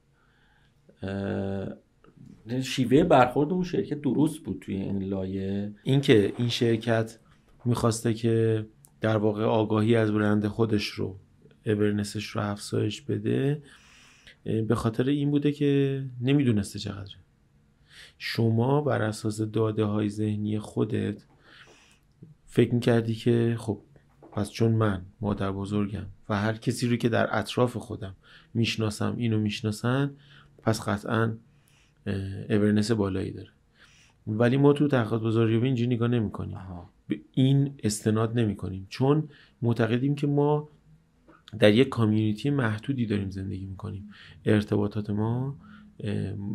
شیوه برخورد اون شرکت درست بود توی این لایه. اینکه این شرکت میخواسته که در واقع آگاهی از برند خودش رو، اورنسش رو افزایش بده، به خاطر این بوده که نمیدونسته چقدره. شما بر اساس داده های ذهنی خودت فکر میکردی که خب پس چون من مادر بزرگم و هر کسی رو که در اطراف خودم میشناسم اینو میشناسن، پس قطعاً اورنس بالایی داره. ولی ما تو تقاعد بازاریابی اینجوری نگاه نمی‌کنیم، به این استناد نمی‌کنیم، چون معتقدیم که ما در یک کامیونیتی محدودی داریم زندگی می‌کنیم. ارتباطات ما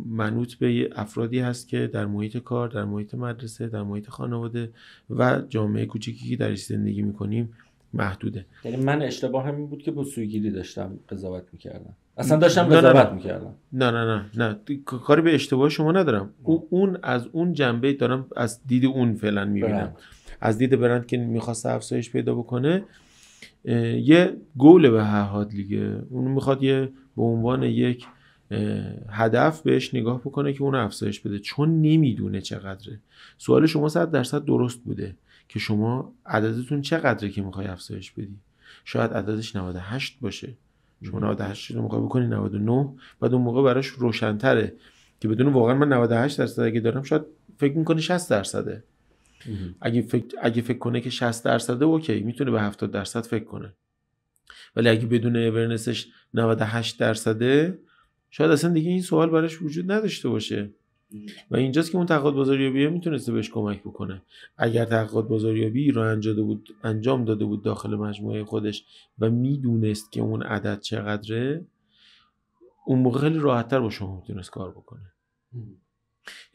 منوط به افرادی هست که در محیط کار، در محیط مدرسه، در محیط خانواده و جامعه کوچیکی که درش زندگی می‌کنیم محدوده. یعنی من اشتباه همین بود که با سوگیری داشتم قضاوت می‌کردم. اصلا داشتم قضاوت می‌کردم. نه کاری به اشتباه شما ندارم. اون از اون جنبه دارم از دید اون فعلا می‌بینم. از دید برند که می‌خواد افزایش پیدا بکنه، یه گول به هر حال دیگه. اون می‌خواد یه به عنوان یک هدف بهش نگاه بکنه که اون افزایش بده، چون نمیدونه چقدره. سوال شما 100% درست بوده که شما عددتون چقدره که میخوای افزایش بدی. شاید عددش 98 باشه، شما 98 رو میخوای بکنی 99، بعد اون موقع براش روشن‌تره که بدون واقعا من 98% اگه دارم شاید فکر میکنه 60%. اگه فکر کنه که 60% اوکی، میتونه به 70% فکر کنه. ولی اگه بدون اورنسش 98%، شاید اصلا دیگه این سوال براش وجود نداشته باشه. و اینجاست که اون تحقیقات بازاریابی میتونسته بهش کمک بکنه. اگر تحقیقات بازاریابی رو انجام داده بود داخل مجموعه خودش و میدونست که اون عدد چقدره، اون موقع خیلی راحت‌تر با شما میتونست کار بکنه.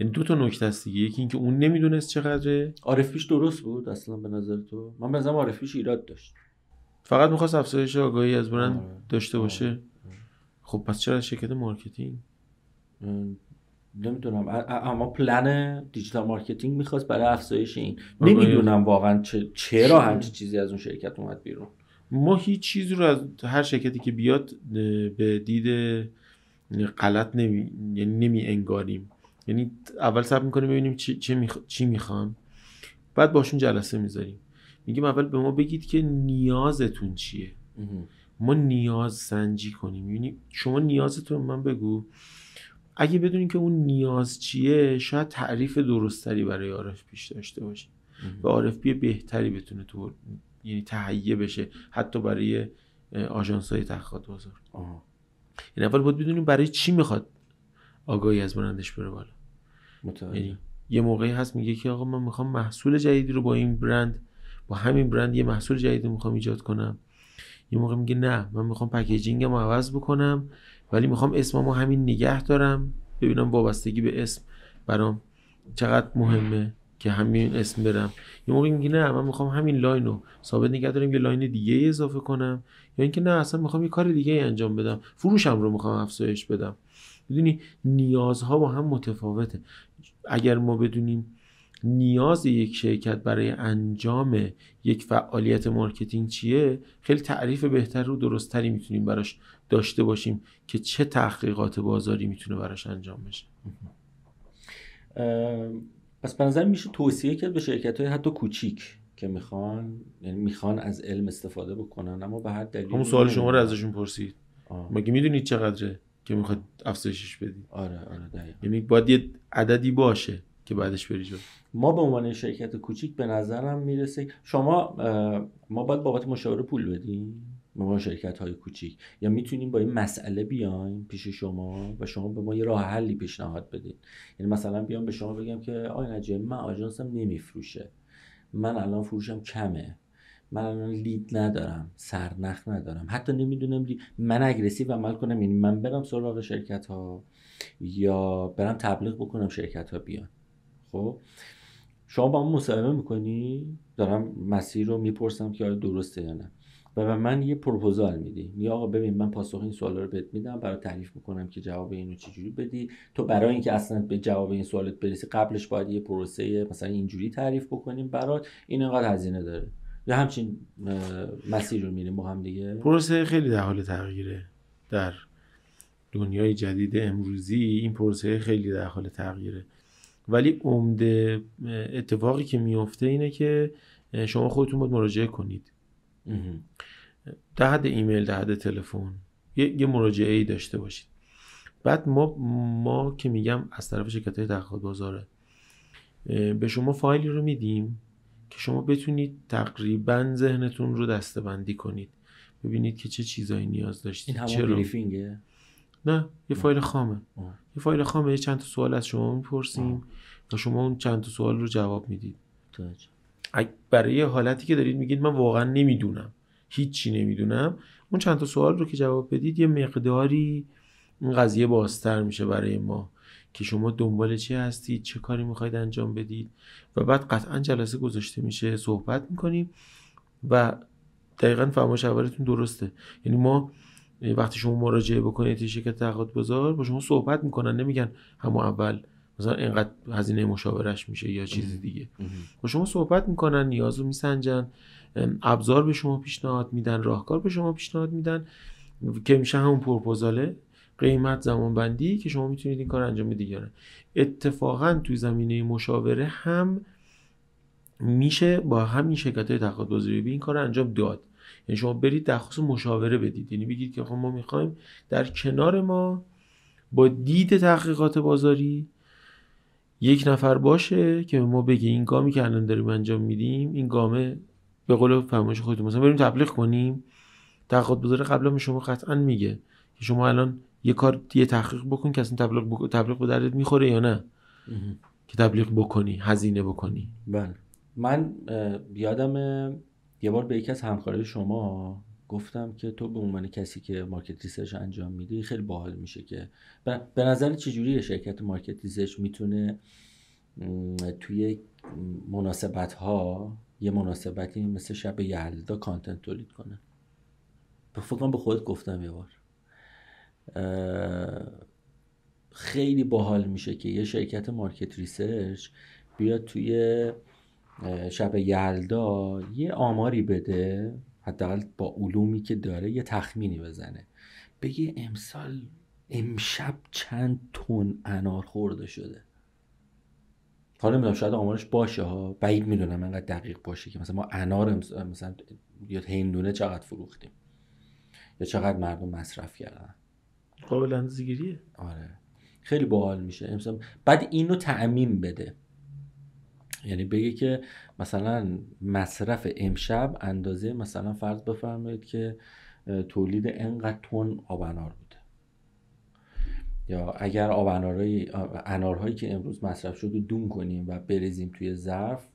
یعنی دو تا نکته است دیگه، یکی اینکه اون نمیدونست چقدره. عارفیش درست بود اصلا به نظر تو؟ من به نظرم عارفیش ایراد داشت، فقط می‌خواست افزایش آگاهی از برند داشته باشه. خب پس چرا شرکت مارکتینگ؟ نمیدونم، اما پلن دیجیتال مارکتینگ میخواست برای افزایش این. نمیدونم واقعا چرا همچین چیزی از اون شرکت اومد بیرون. ما هیچ چیزی رو از هر شرکتی که بیاد به دید غلط نمی انگاریم. یعنی اول صبر میکنیم ببینیم چی میخوان، بعد باشون جلسه میذاریم، میگیم اول به ما بگید که نیازتون چیه. ما نیاز سنجی کنیم. یعنی شما نیازتون من بگو، اگه بدونین که اون نیاز چیه شاید تعریف درستری برای RFP داشته باشیم و RFP بهتری بتونه تو یعنی تهیه بشه حتی برای آژانس‌های تحقیقات بازار. یعنی اول باید بدونیم برای چی میخواد آگاهی از برندش بره بالا. یعنی یه موقعی هست میگه که آقا من میخوام محصول جدیدی رو با این برند، با همین برند یه محصول جدیدی میخوام ایجاد کنم. یه موقع میگه نه من میخوام پکیجینگم عوض بکنم ولی میخوام اسممو همین نگه دارم، ببینم وابستگی به اسم برام چقدر مهمه که همین اسم برم. یه موقع میگه نه من میخوام همین لاین رو ثابت نگه دارم یه لاین دیگه اضافه کنم، یا اینکه نه اصلا میخوام یه کار دیگه انجام بدم، فروشم رو میخوام افزایش بدم. میدونی نیازها با هم متفاوته. اگر ما بدونیم نیاز یک شرکت برای انجام یک فعالیت مارکتینگ چیه، خیلی تعریف بهتر و درستری میتونیم براش داشته باشیم که چه تحقیقات بازاری میتونه براش انجام بشه. پس به نظر میشه توصیه کرد به شرکت‌های حتی کوچیک که میخوان از علم استفاده بکنن اما به هر دلیلی همون سوال شما رو ازشون پرسید مگه میدونید چقدره که میخواد افزایشش بدید؟ آره دقیقاً. یعنی باید یه عددی باشه که بعدش بری جلو. ما به عنوان شرکت کوچیک به نظرم میرسه ما باید بابت مشاوره پول بدیم به عنوان شرکت‌های کوچیک، یا میتونیم با این مسئله بیایم پیش شما و شما به ما یه راه حلی پیشنهاد بدین. یعنی مثلا بیام به شما بگم که آقای نجیب من آژانسم نمیفروشه، من الان فروشم کمه، من الان لید ندارم، سرنخ ندارم، حتی نمیدونم من اگریسیو عمل کنم، یعنی من برم سراغ شرکت ها یا برم تبلیغ بکنم شرکت ها بیان. خب شما با من مصاحبه میکنی، دارم مسیر رو میپرسم که آیا درسته یا نه و به من یه پروپوزال میدی، میگه آقا ببین من پاسخ این سوالا رو بهت میدم، برای تعریف میکنم که جواب اینو چجوری بدی، تو برای اینکه اصلا به جواب این سوالت برسی قبلش باید یه پروسه مثلا اینجوری تعریف بکنیم برات، این انقدر هزینه داره، یا همچین مسیر رو میریم با هم دیگه. پروسه خیلی در حال تغییره در دنیای جدید امروزی، این پروسه خیلی در حال تغییره، ولی عمده اتفاقی که میفته اینه که شما خودتون باید مراجعه کنید، در حد ایمیل، در حد تلفن یه مراجعه‌ای داشته باشید. بعد ما که میگم از طرف شرکت‌های تحقیقات بازاره به شما فایلی رو میدیم که شما بتونید تقریبا ذهنتون رو دسته‌بندی کنید، ببینید که چه چیزایی نیاز داشتید. این همون بریفینگه؟ نه، یه فایل خامه. یه فایل خامه، یه چند تا سوال از شما میپرسیم و شما اون چند تا سوال رو جواب میدید. برای حالتی که دارید میگید من واقعا نمیدونم، هیچی نمیدونم، اون چند تا سوال رو که جواب بدید یه مقداری این قضیه بازتر میشه برای ما که شما دنبال چی هستید، چه کاری میخواید انجام بدید و بعد قطعا جلسه گذاشته میشه، صحبت میکنیم و دقیقاً فرمایش اولتون درسته. یعنی ما وقتی شما مراجعه بکنید توی شرکت تحقیقات بازار با شما صحبت میکنن، نمیگن همون اول مثلا اینقدر هزینه مشاورش میشه یا چیز دیگه، با شما صحبت میکنن، نیازو میسنجن، ابزار به شما پیشنهاد میدن، راهکار به شما پیشنهاد میدن که میشه همون پروپوزاله، قیمت، زمان بندی که شما میتونید این کار انجام بدید. اتفاقا توی زمینه مشاوره هم میشه با همین شرکت‌های تحقیقات بازاریابی این کار انجام داد. یعنی شما برید درخواست مشاوره بدید، یعنی بگید که خب ما میخوایم در کنار ما با دید تحقیقات بازاری یک نفر باشه که ما بگه این گامی که الان داریم انجام میدیم، این گامه به قول فرمایش خودتون مثلا بریم تبلیغ کنیم، تحقیقات بازاری قبلا به شما قطعا میگه که شما الان یه تحقیق بکن که اصلا تبلیغ به دردت میخوره یا نه. که تبلیغ بکنی، هزینه بکنی. بله. من یادم یه بار به یکی از همکارای شما گفتم که تو به عنوان کسی که مارکت ریسرچ انجام میدی خیلی باحال میشه که به نظر چجوری شرکت مارکت ریسرچ میتونه توی مناسبت‌ها یه مناسبتی مثل شب یلدا کانتنت تولید کنه. فکر کنم به خودت گفتم یه بار خیلی باحال میشه که یه شرکت مارکت ریسرچ بیاد توی شب یلدا یه آماری بده، حداقل با علومی که داره یه تخمینی بزنه، بگه امشب چند تن انار خورده شده. حالا نمیدونم شاید آمارش باشه ها، بعید میدونم انقدر دقیق باشه که مثلا ما انار مثلا یا هندونه چقدر فروختیم یا چقدر مردم مصرف کردن. قابل اندازه‌گیریه. آره خیلی باحال میشه. مثلا بعد اینو تعمیم بده، یعنی بگه که مثلا مصرف امشب اندازه مثلا فرض بفرمایید که تولید انقدر تن آب انار بوده، یا اگر انارهایی که امروز مصرف شد رو دون کنیم و بریزیم توی ظرف،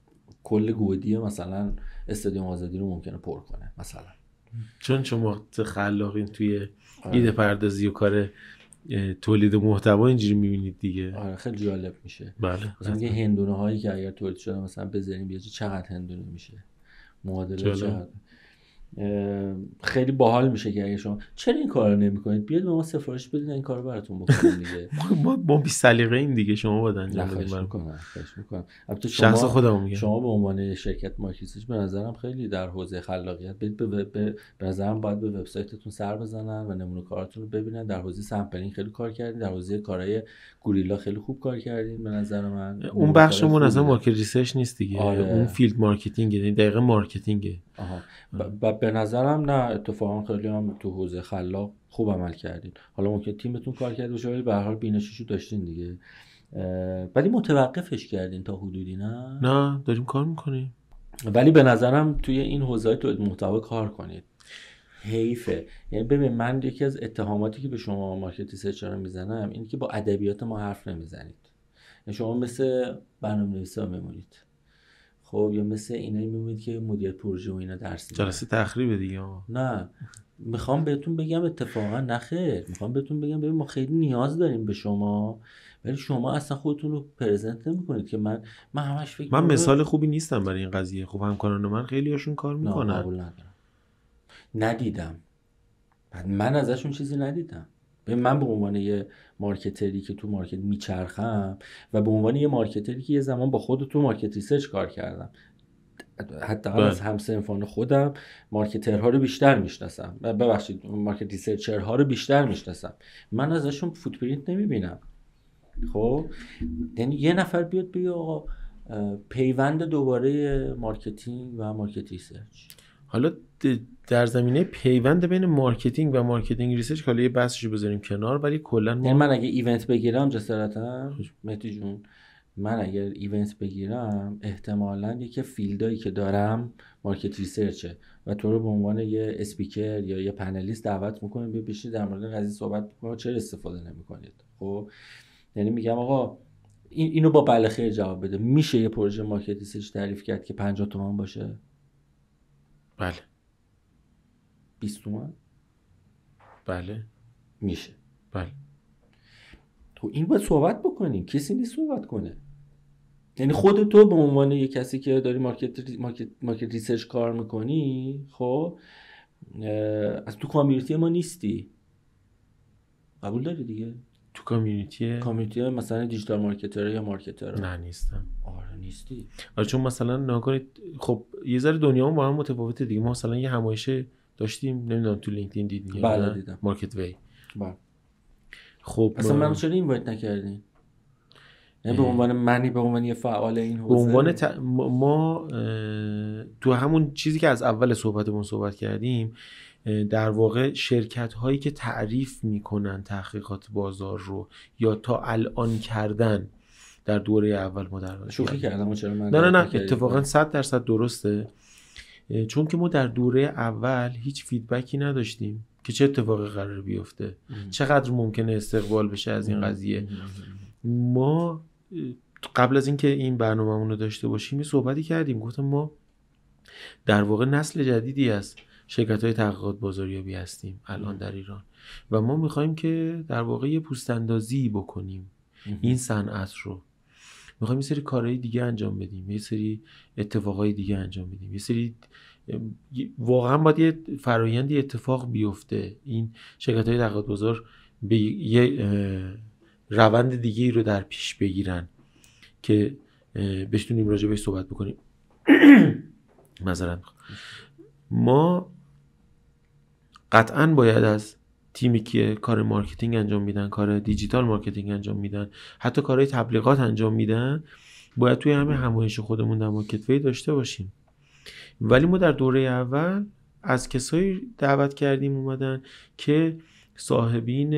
کل گودی مثلا استادیوم آزادی رو ممکنه پر کنه مثلا. چون شما خلاقین توی ایده پردازی و کار تولید محتوا اینجوری می‌بینید دیگه. آره خیلی جالب میشه. بله. مثلا میگه هندونه هایی که اگر تولید شده مثلا بذاریم بیاد چقدر هندونه میشه، معادله چقدر. خیلی باحال میشه که اگه شما چرا این کارو نمی‌کنید بیاد به ما سفارش بدید این کارو براتون بکنیم دیگه. ما بی سلیقه این دیگه، شما باید انجام بدید. خواهش می‌کنم. البته شخص خودم میگم شما به عنوان شرکت مارکتینگ به نظرم خیلی در حوزه خلاقیت به نظرم باید به وبسایتتون سر بزنن و نمونه کاراتون رو ببینن. در حوزه سامپلینگ خیلی کار کردین، در حوزه کارهای گوریلا خیلی خوب کار کردین به نظر من. اون بخشمون اصلا مارکت ریسرچ نیست دیگه. آره. اون فیلد مارکتینگ، یعنی دقیقاً مارکتینگه. به نظرم نه اتفاقا خیلی هم تو حوزه خلاق خوب عمل کردین. حالا ممکن تیمتون کار کرده باشه ولی به هر حال بینشیشو داشتین دیگه، ولی متوقفش کردین تا حدودی. نه داریم کار میکنیم، ولی به نظرم توی این حوزه تولید محتوا کار کنید. حیفه. یعنی ببین من یکی از اتهاماتی که به شما مارکت ریسرچر میزنم اینه که با ادبیات ما حرف نمیزنید. یعنی شما مثل برنامه‌نویسا میمونید، خب، یا مثل اینایی میمونید که مدیر پروژه و اینا درس میدن. جلسه تخریب دیگه. نه میخوام بهتون بگم اتفاقا نخیر، میخوام بهتون بگم ببین ما خیلی نیاز داریم به شما، ولی شما اصلا خودتون رو پرزنت نمی‌کنید که من همش فکر من مثال خوبی نیستم برای این قضیه. خب همکاران من خیلی هاشون کار میکنن. نه قبول ندارم، ندیدم، من ازشون چیزی ندیدم. من به عنوان یه مارکتری که تو مارکت میچرخم و به عنوان یه مارکتری که یه زمان با خود تو مارکت ریسرچ کار کردم، حتی از همصنفان خودم مارکترها رو بیشتر میشناسم، ببخشید مارکت ریسرچرها رو بیشتر میشناسم، من ازشون فوتپرینت نمیبینم. خب یعنی یه نفر بیاد بگه آقا پیوند دوباره مارکتینگ و مارکت ریسرچ. حالا در زمینه پیوند بین مارکتینگ و مارکتینگ ریسرچ حالا یه بحثشو بذاریم کنار، ولی کلا من اگه ایونت بگیرم جسارتا مهدی جون، من اگر ایونت بگیرم احتمالاً یکی فیلدایی که دارم مارکت ریسرچه و تو رو به عنوان یه اسپیکر یا یه پنلیست دعوت میکنیم بیا بشین در مورد قضیه صحبت بکنیم، چرا استفاده نمیکنید؟ خب یعنی میگم آقا اینو با بله خیر جواب بده. میشه یه پروژه مارکت ریسرچ تعریف کرد که 50 تومن باشه؟ بله. 20 تومن؟ بله. میشه. بله. تو این باید صحبت بکنیم، کسی نیست صحبت کنه. یعنی خودت تو به عنوان یه کسی که داری مارکت ریسرچ کار میکنی، خب از تو کامیونیتی ما نیستی، قبول داری دیگه؟ تو کامیونیتی مثلا دیجیتال مارکتر یا مارکتر؟ نه نیستم. آره نیستی. آره چون مثلا ناگهان خب یه ذره دنیامون با هم متفاوته دیگه. ما مثلا یه همایش داشتیم، نمیدونم تو لینکدین دیدین؟ بله دیدم. مارکت وی. بله. خب اصلا منو چرا اینوایت نکردین؟ یعنی به عنوان یه فعال این حوزه، به عنوان ما تو همون چیزی که از اول صحبتمون صحبت کردیم، در واقع شرکت هایی که تعریف میکنن تحقیقات بازار رو یا تا الان کردن در دوره اول ما در شوخی کردم چرا من نه اتفاقا 100% درسته، چون که ما در دوره اول هیچ فیدبکی نداشتیم که چه اتفاقی قرار بیفته، چقدر ممکنه استقبال بشه از این قضیه. ما قبل از اینکه این برنامه‌مون رو داشته باشیم صحبتی کردیم، گفتم ما در واقع نسل جدیدی از شرکت‌های تحقیقات بازاریابی هستیم الان در ایران و ما می‌خوایم که در واقع یه پوست‌اندازی بکنیم این صنعت رو. می‌خوایم یه سری کارهای دیگه انجام بدیم، یه سری اتفاقای دیگه انجام بدیم، یه سری واقعا باید یه فرآیندی اتفاق بیفته، این شرکت‌های تحقیقات بازار به یه روند دیگه‌ای رو در پیش بگیرن که بتونیم راجع بهش صحبت بکنیم. مثلا ما قطعاً باید از تیمی که کار مارکتینگ انجام میدن، کار دیجیتال مارکتینگ انجام میدن، حتی کارهای تبلیغات انجام میدن، باید توی همه همایش خودمون در مارکت وی داشته باشیم. ولی ما در دوره اول از کسایی دعوت کردیم اومدن که صاحبین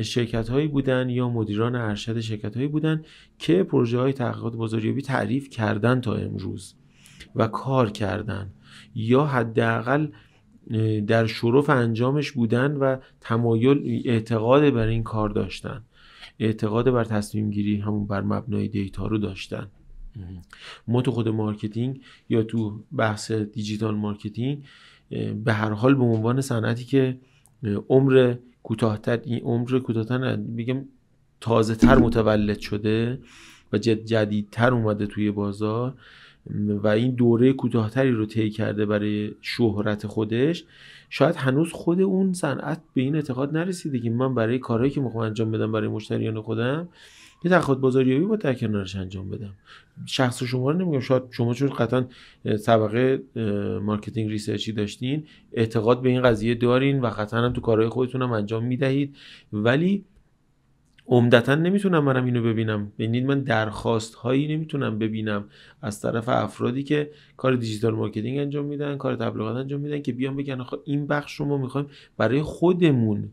شرکت هایی بودن یا مدیران ارشد شرکت هایی بودن که پروژه های تحقیقات بازاریابی تعریف کردن تا امروز و کار کردن یا حداقل در شرف انجامش بودن و تمایل اعتقاد بر این کار داشتن، اعتقاد بر تصمیم گیری همون بر مبنای دیتا رو داشتن. ما تو خود مارکتینگ یا تو بحث دیجیتال مارکتینگ به هر حال به عنوان صنعتی که عمر کوتاه‌تر بگم تازه تر متولد شده و جدیدتر اومده توی بازار و این دوره کوتاه‌تری رو طی کرده برای شهرت خودش، شاید هنوز خود اون صنعت به این اعتقاد نرسیده که من برای کارهایی که میخوام انجام بدم برای مشتریان خودم یه تحقیقات بازاریابی با در کنارش انجام بدم. شخص شما رو نمیگم، شاید شما چون قطعا سابقه مارکتینگ ریسرچی داشتین اعتقاد به این قضیه دارین و قطعا هم تو کارهای خودتون هم انجام میدهید، ولی عمدتاً نمیتونم منم اینو ببینم. یعنی من درخواست هایی نمیتونم ببینم از طرف افرادی که کار دیجیتال مارکتینگ انجام میدن، کار تبلیغات انجام میدن که بیان بگن آخه این بخش رو ما میخوایم برای خودمون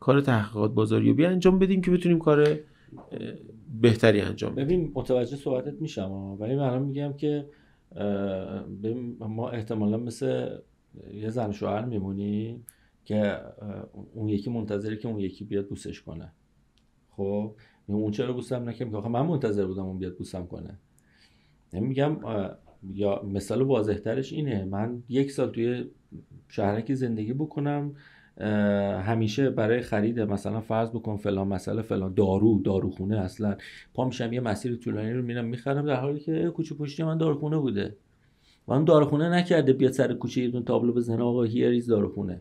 کار تحقیقات بازاریابی انجام بدیم که بتونیم کار بهتری انجام بدیم. ببین متوجه صحبتت میشم ولی من میگم که ما احتمالا مثل یه زن شوهر میمونی که اون یکی منتظره که اون یکی بیاد بوسش کنه. خب اون چرا بوسم نکنه؟ آخه من منتظر بودم اون بیاد بوسم کنه. میگم یا مثال واضح ترش اینه، من 1 سال توی شهرکی زندگی بکنم، همیشه برای خرید مثلا فرض بکن فلان مسئله فلان داروخونه اصلا پا میشم یه مسیر طولانی رو میرم میخرم، در حالی که کوچه پشتی من داروخونه بوده و اون داروخونه نکرده بیاد سر کوچه یه دون تابلو بزنه آقا هیریز داروخونه.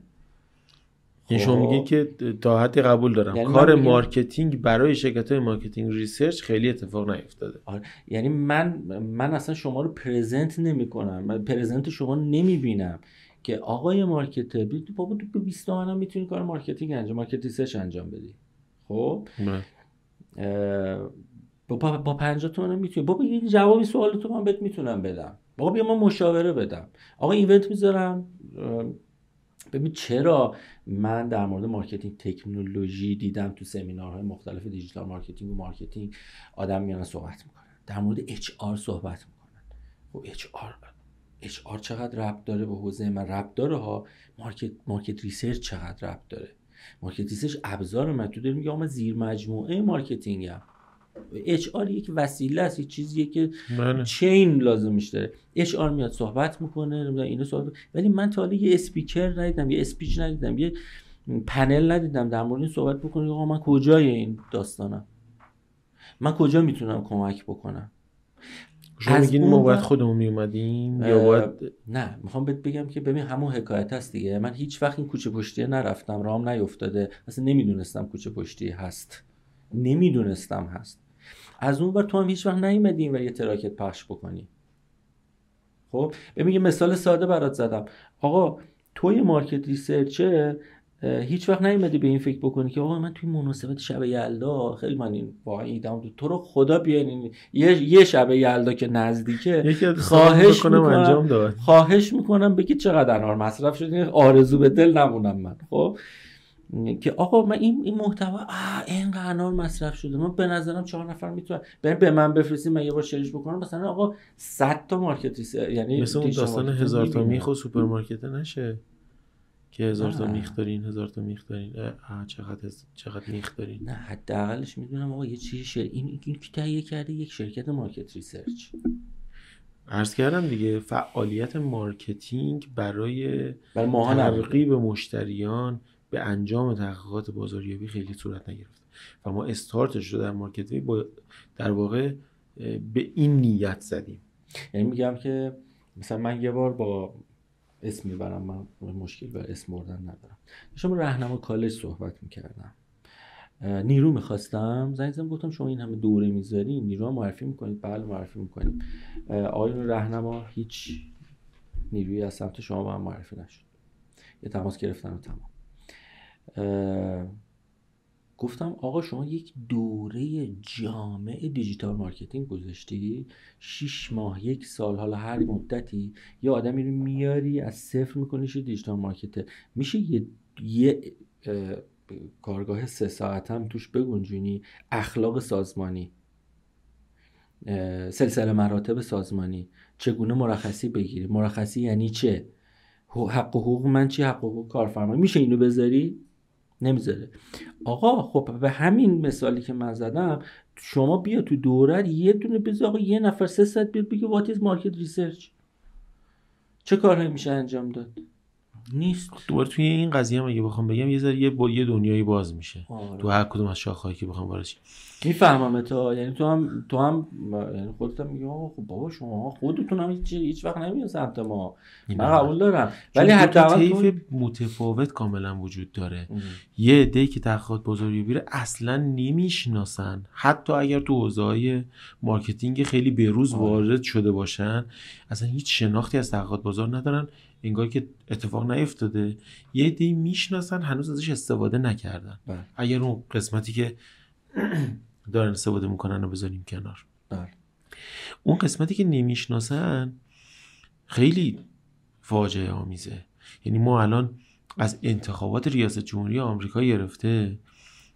این شما میگین که تا حدی قبول دارم یعنی کار مارکتینگ برای شرکت‌های مارکتینگ ریسرچ خیلی اتفاق نیفتاده. یعنی من اصلا شما رو پرزنت نمی‌کنم، من پرزنت شما رو نمی‌بینم که آقای مارکتر بابا تو به 20 تومن هم میتونی کار مارکتینگ انجام، مارکت ریسرچ انجام بدی. خب با 50 تومن هم میتونی بابا یه جوابی سوال تو من بهت میتونم بدم، بابا بیا من مشاوره بدم، آقا ایونت میذارم. ببین چرا من در مورد مارکتینگ تکنولوژی دیدم تو سمینارهای مختلف دیجیتال مارکتینگ و مارکتینگ آدم میان صحبت میکنن، در مورد اچ آر صحبت میکنن. خب اچ آر چقدر ربط داره به حوزه من؟ ربط داره ها. مارکت ریسرچ چقدر ربط داره؟ مارکت ریسرچ ابزار من تو داره میگه آقا من زیر مجموعه مارکتینگم. اچ آر یک وسیله است، یک چیزیه که چین لازمش داره. اچ آر میاد صحبت میکنه نمیدونم اینو صحبت، ولی من تا حالا یه اسپیکر ندیدم، یه اسپیچ ندیدم، یه پنل ندیدم در مورد این صحبت بکنه آقا من کجای این داستانم، من کجا میتونم کمک بکنم. شما میگین ما باید خودمون میومدیم یا باید؟ نه میخوام بهت بگم که ببین همون حکایت هست دیگه. من هیچ وقت این کوچه پشتی نرفتم، راهم نیافتاده، اصلا نمیدونستم کوچه پشتی هست، نمیدونستم هست. از اون ور تو هم هیچ وقت نیومدی و یه تراکت پخش بکنی. خب ببین یه مثال ساده برات زدم، آقا توی مارکت ریسرچه هیچ وقت نیومدی به این فکر بکنی که آقا من توی مناسبت شب یلدا خیلی من این واقعا ایدم تو رو خدا بیان یه شب یلدا که نزدیکه خواهش میکنم بگید چقدر انار مصرف شد، آرزو به دل نمونم من. خب که آقا من این محتوا اینقدر انار مصرف شده، من به نظرم 4 نفر میتونن به من بفرستین من یه بار شریک بکنم، مثلا آقا 100 تا مارکت ریسرچ، یعنی مثلا اون داستان 1000 تا میخو سوپرمارکت نشه که 1000 تا میخ دارین 1000 تا میخ دارین چقدر میخ دارین؟ نه حداقلش میدونم آقا یه چیزی این که تهیه کرده یک شرکت مارکت ریسرچ. عرض کردم دیگه فعالیت مارکتینگ برای ماها ترغیب مشتریان به انجام تحقیقات بازاریابی خیلی صورت نگرفته و ما استارتش رو در مارکتینگ در واقع به این نیت زدیم. یعنی میگم که مثلا من یه بار با اسم میبرم، من مشکل با اسم بردن ندارم، داشتم با راهنما کالج صحبت میکردم، نیرو میخواستم، زنگ زدم گفتم شما این همه دوره میذارین نیرو معرفی میکنید؟ بله معرفی میکنیم. آقایون راهنما هیچ نیرویی از سمت شما با هم معرفی نشد، یه تماس گرفتن و تمام. گفتم آقا شما یک دوره جامع دیجیتال مارکتینگ گذاشتی 6 ماه 1 سال، حالا هر مدتی یه آدمی رو میاری از صفر میکنیش دیجیتال مارکتر، میشه یه کارگاه 3 ساعت هم توش بگنجونی؟ اخلاق سازمانی، سلسله مراتب سازمانی، چگونه مرخصی بگیری، مرخصی یعنی چه، حق و حقوق من چی، حق و حقوق کارفرما، میشه اینو بذاری؟ نمیذاره. آقا خب به همین مثالی که من زدم شما بیا تو دوره یه دونه بذار، آقا یه نفر 3 ساعت بیاد بگه وات از مارکت ریسرچ، چه کارهایی میشه انجام داد؟ نیست. دوباره توی این قضیه هم اگه بخوام بگم یه ذره یه دنیایی باز میشه. آره. تو هر کدوم از شاخه‌ای که بخوام وارد شم میفهمم تو، یعنی تو هم یعنی خودت هم میگی آقا خب بابا شما خودتون هم هیچ وقت نمیاد سمت ما، من قبول دارم، ولی حداقل طیف متفاوت کاملا وجود داره. یه عده‌ای که تحقیقات بازاریابی رو اصلا نمیشناسن، حتی اگر تو حوزه‌های مارکتینگ خیلی بروز وارد شده باشن اصلا هیچ شناختی از تحقیقات بازار ندارن، انگار که اتفاق نیفتاده. یه عده‌ای میشناسن هنوز ازش استفاده نکردن. اگر اون قسمتی که دارن استفاده میکنن رو بذاریم کنار، اون قسمتی که نمیشناسن خیلی فاجعه آمیزه. یعنی ما الان از انتخابات ریاست جمهوری آمریکا گرفته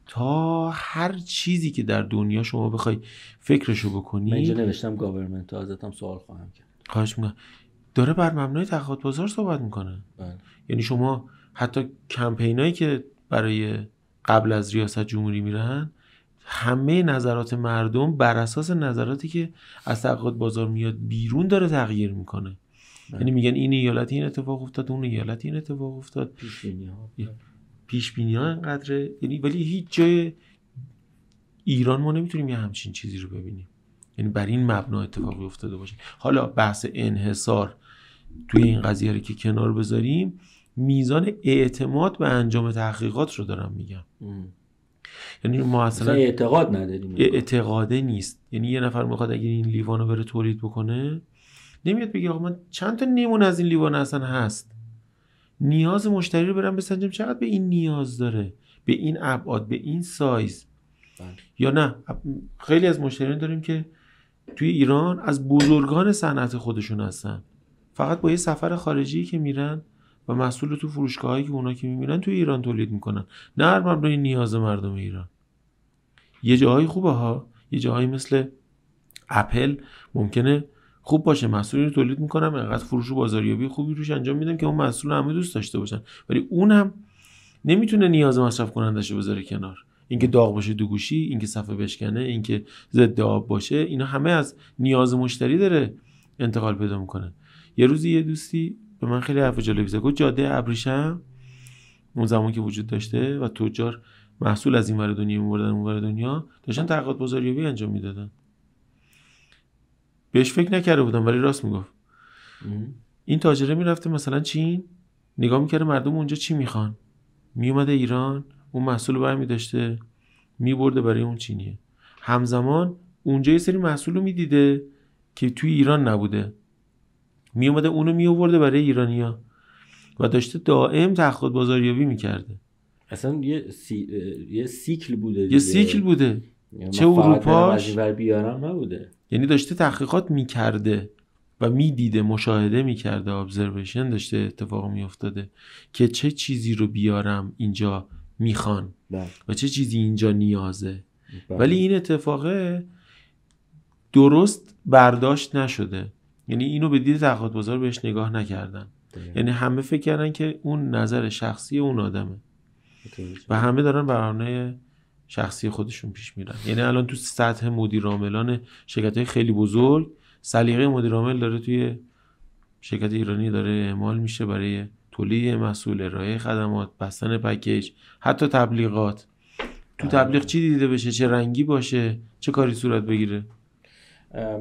تا هر چیزی که در دنیا شما بخوای فکرشو بکنی، من اینجا نوشتم گاورمنت، ازتم سوال خواهم کرد. خواهش میکنم. داره بر مبنای تحقیقات بازار صحبت میکنه. یعنی شما حتی کمپینایی که برای قبل از ریاست جمهوری میرن، همه نظرات مردم بر اساس نظراتی که از تحقیقات بازار میاد بیرون داره تغییر میکنه. یعنی میگن این ایالتی این اتفاق افتاد، اون ایالتی این اتفاق افتاد، پیش بینی ها اینقدره. یعنی ولی هیچ جای ایران ما نمیتونیم یه همچین چیزی رو ببینیم، یعنی بر این مبنا اتفاقی افتاده باشه. حالا بحث انحصار توی این قضیه رو که کنار بذاریم، میزان اعتماد به انجام تحقیقات رو دارم میگم. یعنی ما اصلا اعتقاد نداریم، اعتقاده نیست. یعنی یه نفر میخواد اگه این لیوانو بره تولید بکنه، نمیاد بگه آقا من چند تا نمونه از این لیوان اصلا هست، نیاز مشتری رو برم بسنجم چقدر به این نیاز داره، به این ابعاد، به این سایز. یا نه خیلی از مشتریان داریم که توی ایران از بزرگان صنعت خودشون هستن، فقط با یه سفر خارجی که میرن و محصول تو فروشگاهایی که اونا که میبینن توی ایران تولید میکنن، نه هر مبنای نیاز مردم ایران. یه جاهایی خوبه ها، یه جاهایی مثل اپل ممکنه خوب باشه، محصولی رو تولید میکنم انقدر فروش و بازاریابی خوبی روش انجام میدم که اون محصول همه دوست داشته باشن، ولی اونم نمیتونه نیاز مصرف کنندش رو بذاره کنار. اینکه داغ باشه دو گوشی، اینکه صفحه بشکنه، اینکه ضد آب باشه، اینا همه از نیاز مشتری داره انتقال پیدا میکنه. یه روزی یه دوستی به من خیلی حرف جالبی زد، گفت جاده ابریشم اون زمان که وجود داشته و تجار محصول از این ور دنیا میبردن اون ور دنیا، داشتن تحقیقات بازاریابی انجام میدادن. بهش فکر نکرده بودم ولی راست میگفت. این تاجره میرفته مثلا چین، نگاه میکرده مردم اونجا چی میخوان، میومده ایران اون محصول رو برمی داشته میبرده برای اون چینیه. همزمان اونجا یه سری محصول رو میدیده که توی ایران نبوده، میومده اونو میآورده برای ایرانیا و داشته دائم تحقیقات بازاریابی میکرده. اصلا یه سیکل بوده دیگه. یه سیکل بوده، چه اروپاش بیارم نبوده. یعنی داشته تحقیقات میکرده و میدیده، مشاهده میکرده، ابزرویشن داشته اتفاق میافتاده که چه چیزی رو بیارم اینجا میخوان و چه چیزی اینجا نیازه. ولی این اتفاقه درست برداشت نشده، یعنی اینو به دید تحقیقات بازار بهش نگاه نکردن. یعنی همه فکر کردن که اون نظر شخصی اون آدمه و همه دارن برنامه شخصی خودشون پیش میرن. یعنی الان تو سطح مدیر عاملان شرکت‌های خیلی بزرگ سلیقه مدیر عامل داره توی شرکت ایرانی داره اعمال میشه برای تولید محصول، ارائه خدمات، بستن پکیج، حتی تبلیغات. تو تبلیغ چی دیده بشه، چه رنگی باشه، چه کاری صورت بگیره.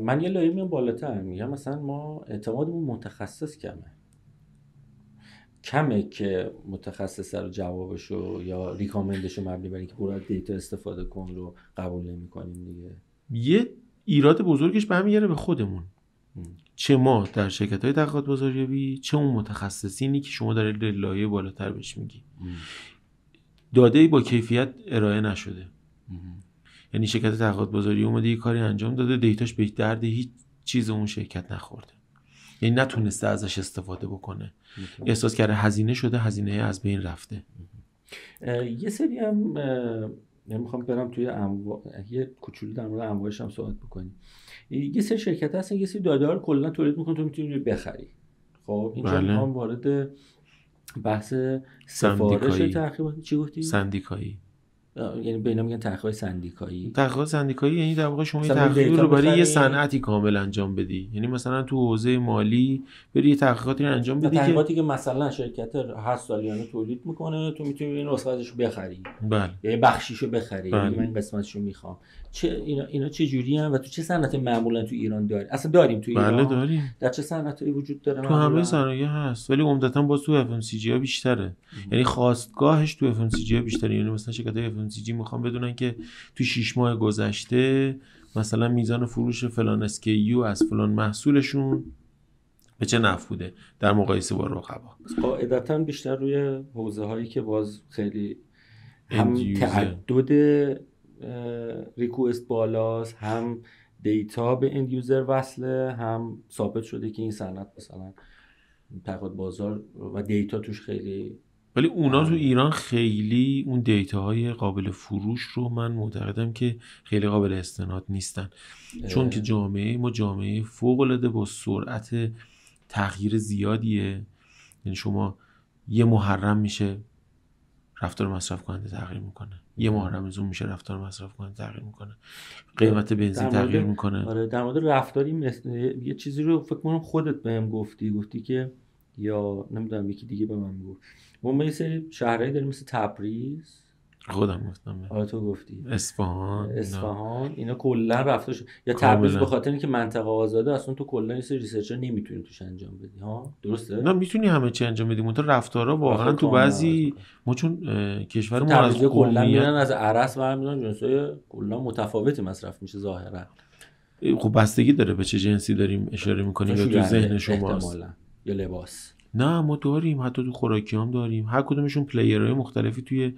من یه لایه میام بالاتر میگم مثلا ما اعتمادمون متخصص کمه که متخصص رو جوابشو یا ریکامندشو مبنی بر اینکه برو دیتا استفاده کن رو قبول نمی‌کنیم دیگه. یه ایراد بزرگش برمیگره به خودمون. چه ما در شرکت‌های تحقیقات بازاریابی، چه اون متخصصینی که شما در لایه بالاتر بهش میگی. داده‌ای با کیفیت ارائه نشده. یعنی شرکت تحقیقات بازاریابی اومده یه کاری انجام داده، دیتاش به درد هیچ چیز اون شرکت نخورده. یعنی نتونسته ازش استفاده بکنه. احساس کرده هزینه شده، هزینه از بین رفته. یه سری هم نمیخوام برم توی یه کوچولو در مورد انواعش هم صحبت بکنیم. یه سری شرکت هستن یه سری داده ها رو کلا تولید میکنن، تو میتونی بخری. خب اینجا میخوام وارد بحث سفارش تحقیقات. چی گفتی؟ سندیکایی. یعنی به اینا میگن تحقیقات سندیکایی. تحقیقات سندیکایی یعنی در واقع شما تحقیق رو برای یه صنعتی کامل انجام بدی. یعنی مثلا تو حوزه مالی بری تحقیقاتی رو انجام بدی، تحقیقاتی که مثلا شرکت 8 سالیانه تولید میکنه، تو میتونی این نسختشو بخری. بله. یا بخشیشو بخری. من این قسمتشو میخوام. اینا چه جوری ان و تو چه صنعتی معمولا تو ایران داری؟ اصلا داریم تو ایران؟ بله داریم. در چه صنعتی وجود داره؟ تو همه صنایع هست، ولی عمدتاً باز تو اف ام سی جی ها بیشتره. یعنی خواستگاهش تو اف ام سی جی ها بیشتره. یعنی مثلا شرکت‌های اف ام سی جی میخوان بدونن که تو 6 ماه گذشته مثلا میزان فروش فلان اسکیو از فلان محصولشون به چه نحو بوده در مقایسه با رقبا. قاعدتاً بیشتر روی حوزه‌هایی که باز خیلی هم تعدد ریکوست بالاست، هم دیتا به اند یوزر وصله، هم ثابت شده که این صنعت مثلا تحقیقات بازار و دیتا توش خیلی، ولی اونا تو ایران خیلی اون دیتاهای قابل فروش رو من معتقدم که خیلی قابل استناد نیستن. چون که ما جامعه فوق‌العاده با سرعت تغییر زیادیه. یعنی شما یه محرم میشه رفتار مصرف کننده تغییر میکنه، یه محرم زوم میشه رفتار مصرف کننده تغییر میکنه، قیمت بنزین تغییر میکنه. آره در مورد رفتاری یه چیزی رو فکر کنم خودت بهم گفتی که یا نمیدونم یکی دیگه به من گفت، ما یه سری شهرهایی داریم مثل تبریز، خودم گفتم. آره تو گفتی اصفهان اینا کلا رفتارش، یا تبریز به خاطر اینکه منطقه آزاده اصلا تو کلا این سری ریسرچ نمیتونی توش انجام بدی. ها درسته؟ نه میتونی همه چی انجام بدی، منتها رفتارا واقعا تو بعضی ما چون کشور ما از کلا میرن از عرس برمیدارن جنسای کلا متفاوتی مصرف میشه ظاهرا. خب بستگی داره به چه جنسی داریم اشاره میکنیم یا تو ذهن شماست یا لباس. نه ما داریم، حتی تو خوراکی هم داریم. هر کدومشون پلیرهای مختلفی توی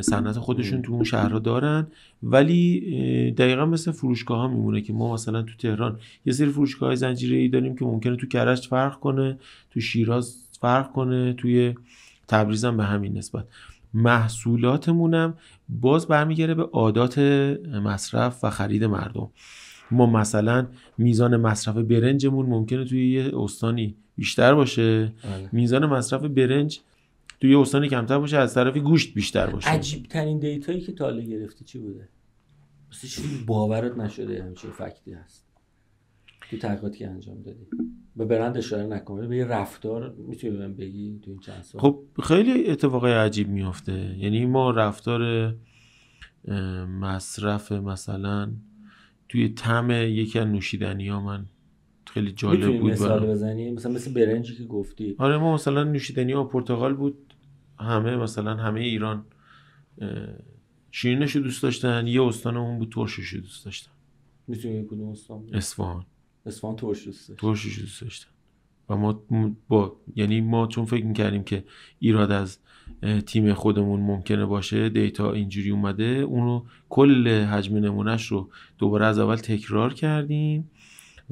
صنعت خودشون تو اون شهرها دارن، ولی دقیقا مثل فروشگاه ها میمونه که ما مثلا تو تهران یه سری فروشگاه زنجیره‌ای داریم که ممکنه تو کرج فرق کنه، تو شیراز فرق کنه، توی تبریز هم به همین نسبت. محصولاتمونم باز برمیگره به عادات مصرف و خرید مردم. ما مثلا میزان مصرف برنجمون ممکنه توی یه استانی بیشتر باشه، میزان مصرف برنج توی استانی کمتر باشه، از طرفی گوشت بیشتر باشه. عجیب ترین دیتایی که تا حالا گرفتی چی بوده؟ مثلا چیزی باورت نشده همچین فکتی هست تو تحقیقاتی که انجام دادی؟ به برند اشاره نکنم، به یه رفتار میتونی بهم بگی تو این چند سال؟ خب خیلی اتفاقای عجیب میفته. یعنی ما رفتار مصرف مثلا توی طعم یکی از نوشیدنی‌ها من خیلی جالب بود. مثال بزنی مثل برنجی که گفتی. آره ما مثلا نوشیدنی‌ها پرتقال بود، همه ایران شیرینش رو دوست داشتن، یه استان اون بود ترشش رو دوست داشتن. میتونی کدوم استان بود؟ اصفهان ترش دوست داشتن. و ما چون فکر می‌کردیم که ایراد از تیم خودمون ممکنه باشه، دیتا اینجوری اومده، اونو کل حجم نمونهش رو دوباره از اول تکرار کردیم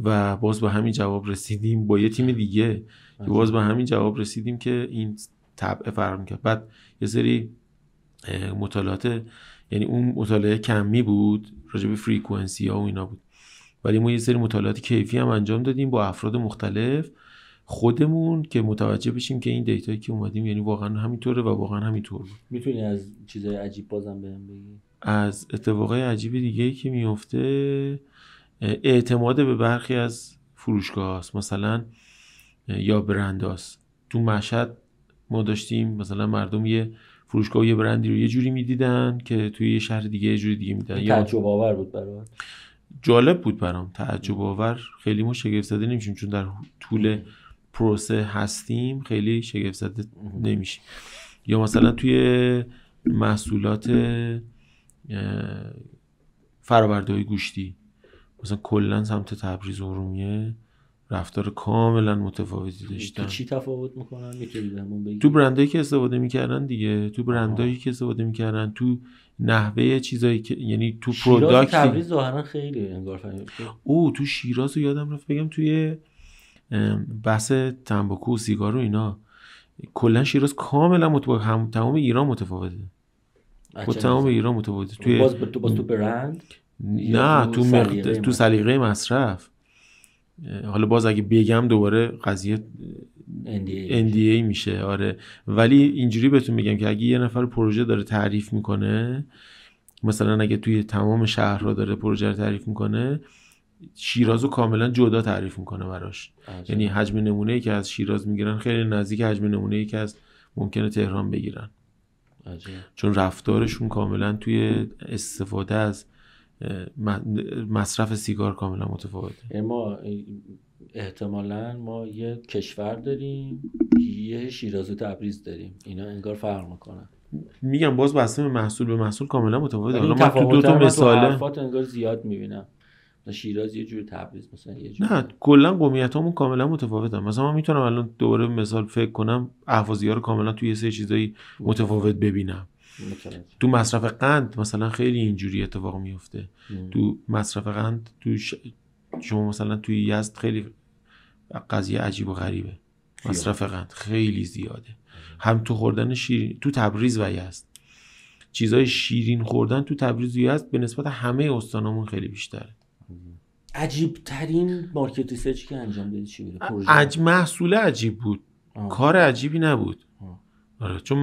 و باز به همین جواب رسیدیم با یه تیم دیگه که باز به همین جواب رسیدیم که این طبع فرق می‌کنه. بعد یه سری مطالعات، یعنی اون مطالعه کمی بود راجع به فریکوئنسی ها و اینا بود، ولی ما یه سری مطالعات کیفی هم انجام دادیم با افراد مختلف. خودمون که متوجه بشیم که این دیتایی که اومدیم یعنی واقعا همینطوره و واقعا همینطور بود. میتونی از چیزای عجیب بازم بهم بگی؟ از اتفاقای عجیب دیگه‌ای که میفته اعتماد به برخی از فروشگاه هست، مثلا یا برند هست. تو مشهد ما داشتیم مثلا مردم یه فروشگاه یه برندی رو یه جوری میدیدن که توی یه شهر دیگه یه جوری دیگه میدیدن. تعجب آور بود برات؟ جالب بود برام، تعجب آور. خیلی ما شگفت زده نمیشیم چون در طول پروسه هستیم، خیلی شگفت زده نمیشیم. یا مثلا توی محصولات فرآورده‌های گوشتی مثلا کلا سمت تبریز و ارومیه رفتار کاملا متفاوتی داشتن. چی تفاوت میکنن میتونی بهمون بگی؟ تو برندایی که استفاده میکردن دیگه، تو برندایی که استفاده میکردن، تو نحوه چیزایی که یعنی تو پروداکت. تبریز ظاهرا خیلی انگار فهمید. تو شیراز رو یادم رفت بگم، توی بحث تنباکو و سیگار و اینا کلا شیراز کاملا متفاوته، تمام ایران متفاوته. با تمام ایران متفاوته. توی باز تو برند؟ نه تو سلیقه مصرف. حالا باز اگه بگم دوباره قضیه NDA میشه. آره، ولی اینجوری بهتون میگم که اگه یه نفر پروژه داره تعریف میکنه، مثلا اگه توی تمام شهرها داره پروژه رو تعریف میکنه، شیرازو کاملا جدا تعریف میکنه براش. یعنی حجم نمونه‌ای که از شیراز میگیرن خیلی نزدیک حجم نمونه‌ای که از ممکنه تهران بگیرن. چون رفتارشون کاملا توی استفاده از مصرف سیگار کاملا متفاوته. ما احتمالاً ما یه کشور داریم، یه شیراز و تبریز داریم، اینا انگار فرق میکنن. میگم باز بسته به محصول کاملا متفاوته. حالا من تو دو تا مثال حرفات انگار زیاد میبینم، شیراز یه جور، تبریز مثلا یه جور. نه، کلا قومیتامون کاملا متفاوتن. مثلا من میتونم الان دوباره مثال فکر کنم، اهوازی‌ها رو کاملا توی سه چیزایی متفاوت ببینم. تو مصرف قند مثلا خیلی اینجوری اتفاق میفته. تو مصرف قند شما مثلا توی یزد خیلی قضیه عجیب و غریبه. مصرف قند خیلی زیاده. هم تو خوردن شیرین تو تبریز و یزد، چیزای شیرین خوردن تو تبریز و یزد به نسبت همه استانامون خیلی بیشتره. عجیب ترین مارکت ریسرچی که انجام دادی چی بوده؟ محصول عجیب بود. کار عجیبی نبود. آره، چون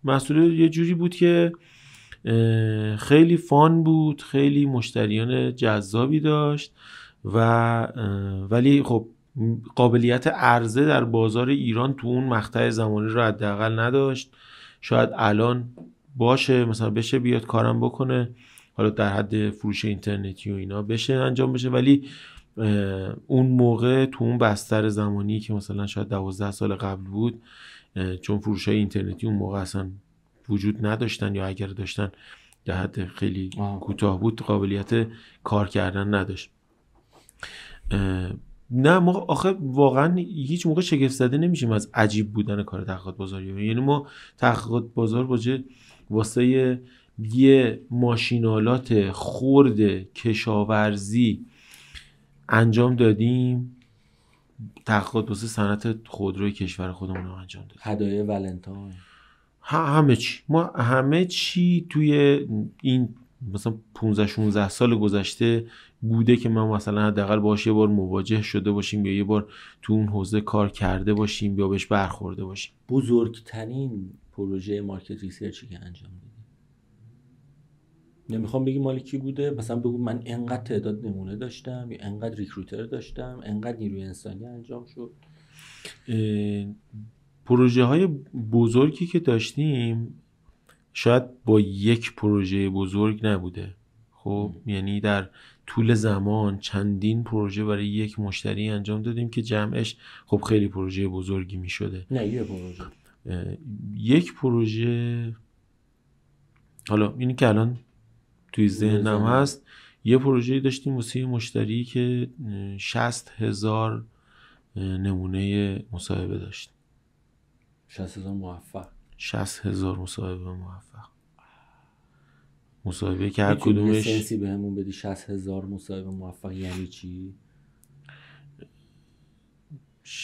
محصول یه جوری بود که خیلی فان بود، خیلی مشتریان جذابی داشت ولی خب قابلیت عرضه در بازار ایران تو اون مقطع زمانی رو حداقل نداشت. شاید الان باشه، مثلا بشه بیاد کارم بکنه، حالا در حد فروش اینترنتی و اینا بشه انجام بشه، ولی اون موقع تو اون بستر زمانی که مثلا شاید 12 سال قبل بود، چون فروش‌های اینترنتی اون موقع اصلا وجود نداشتن یا اگر داشتن در حد خیلی کوتاه بود، قابلیت کار کردن نداشت. نه، ما آخه واقعا هیچ موقع شگفت زده نمیشیم از عجیب بودن کار تحقیقات بازاری. یعنی ما تحقیقات بازار واسه یه ماشینالات خرد کشاورزی انجام دادیم، تحقیقات واسه صنعت خودروی کشور خودمون رو انجام دادیم. هدایای ولنتاین، همه چی. ما همه چی توی این مثلا 15-16 سال گذشته بوده که من مثلا حداقل باهاش یه بار مواجه شده باشیم یا یه بار تو اون حوزه کار کرده باشیم یا بهش برخورده باشیم. بزرگترین پروژه مارکت ریسرچی که انجام دادی، نمیخوام بگی مال کی بوده، مثلا بگو من انقدر تعداد نمونه داشتم یا انقدر ریکروتر داشتم، انقدر نیروی انسانی انجام شد. پروژه های بزرگی که داشتیم شاید با یک پروژه بزرگ نبوده. خب یعنی در طول زمان چندین پروژه برای یک مشتری انجام دادیم که جمعش خب خیلی پروژه بزرگی می شده. نه، یک پروژه حالا اینی که الان توی ذهنم هست، یه پروژه داشتیم واسه مشتری که 60,000 نمونه مصاحبه داشت. 60,000 موفق. 60,000 مصاحبه که هر کدومش سنسی بهمون بدی 60,000 مصاحبه موفق یعنی چی؟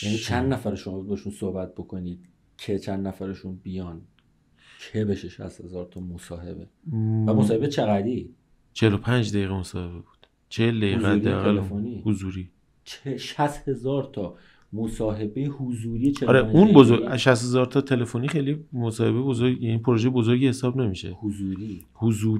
یعنی چند نفر شما باشون صحبت بکنید که چند نفرشون بیان که بشه 60,000 تا مصاحبه؟ و مصاحبه چقدری؟ 45 دقیقه مصاحبه بود. 40 دقیقه حداقل حضوری. 60,000 تا مصاحبه حضوری. آره اون بزرگ 60,000 تا تلفنی خیلی مصاحبه بزرگ، یعنی پروژه بزرگی حساب نمیشه.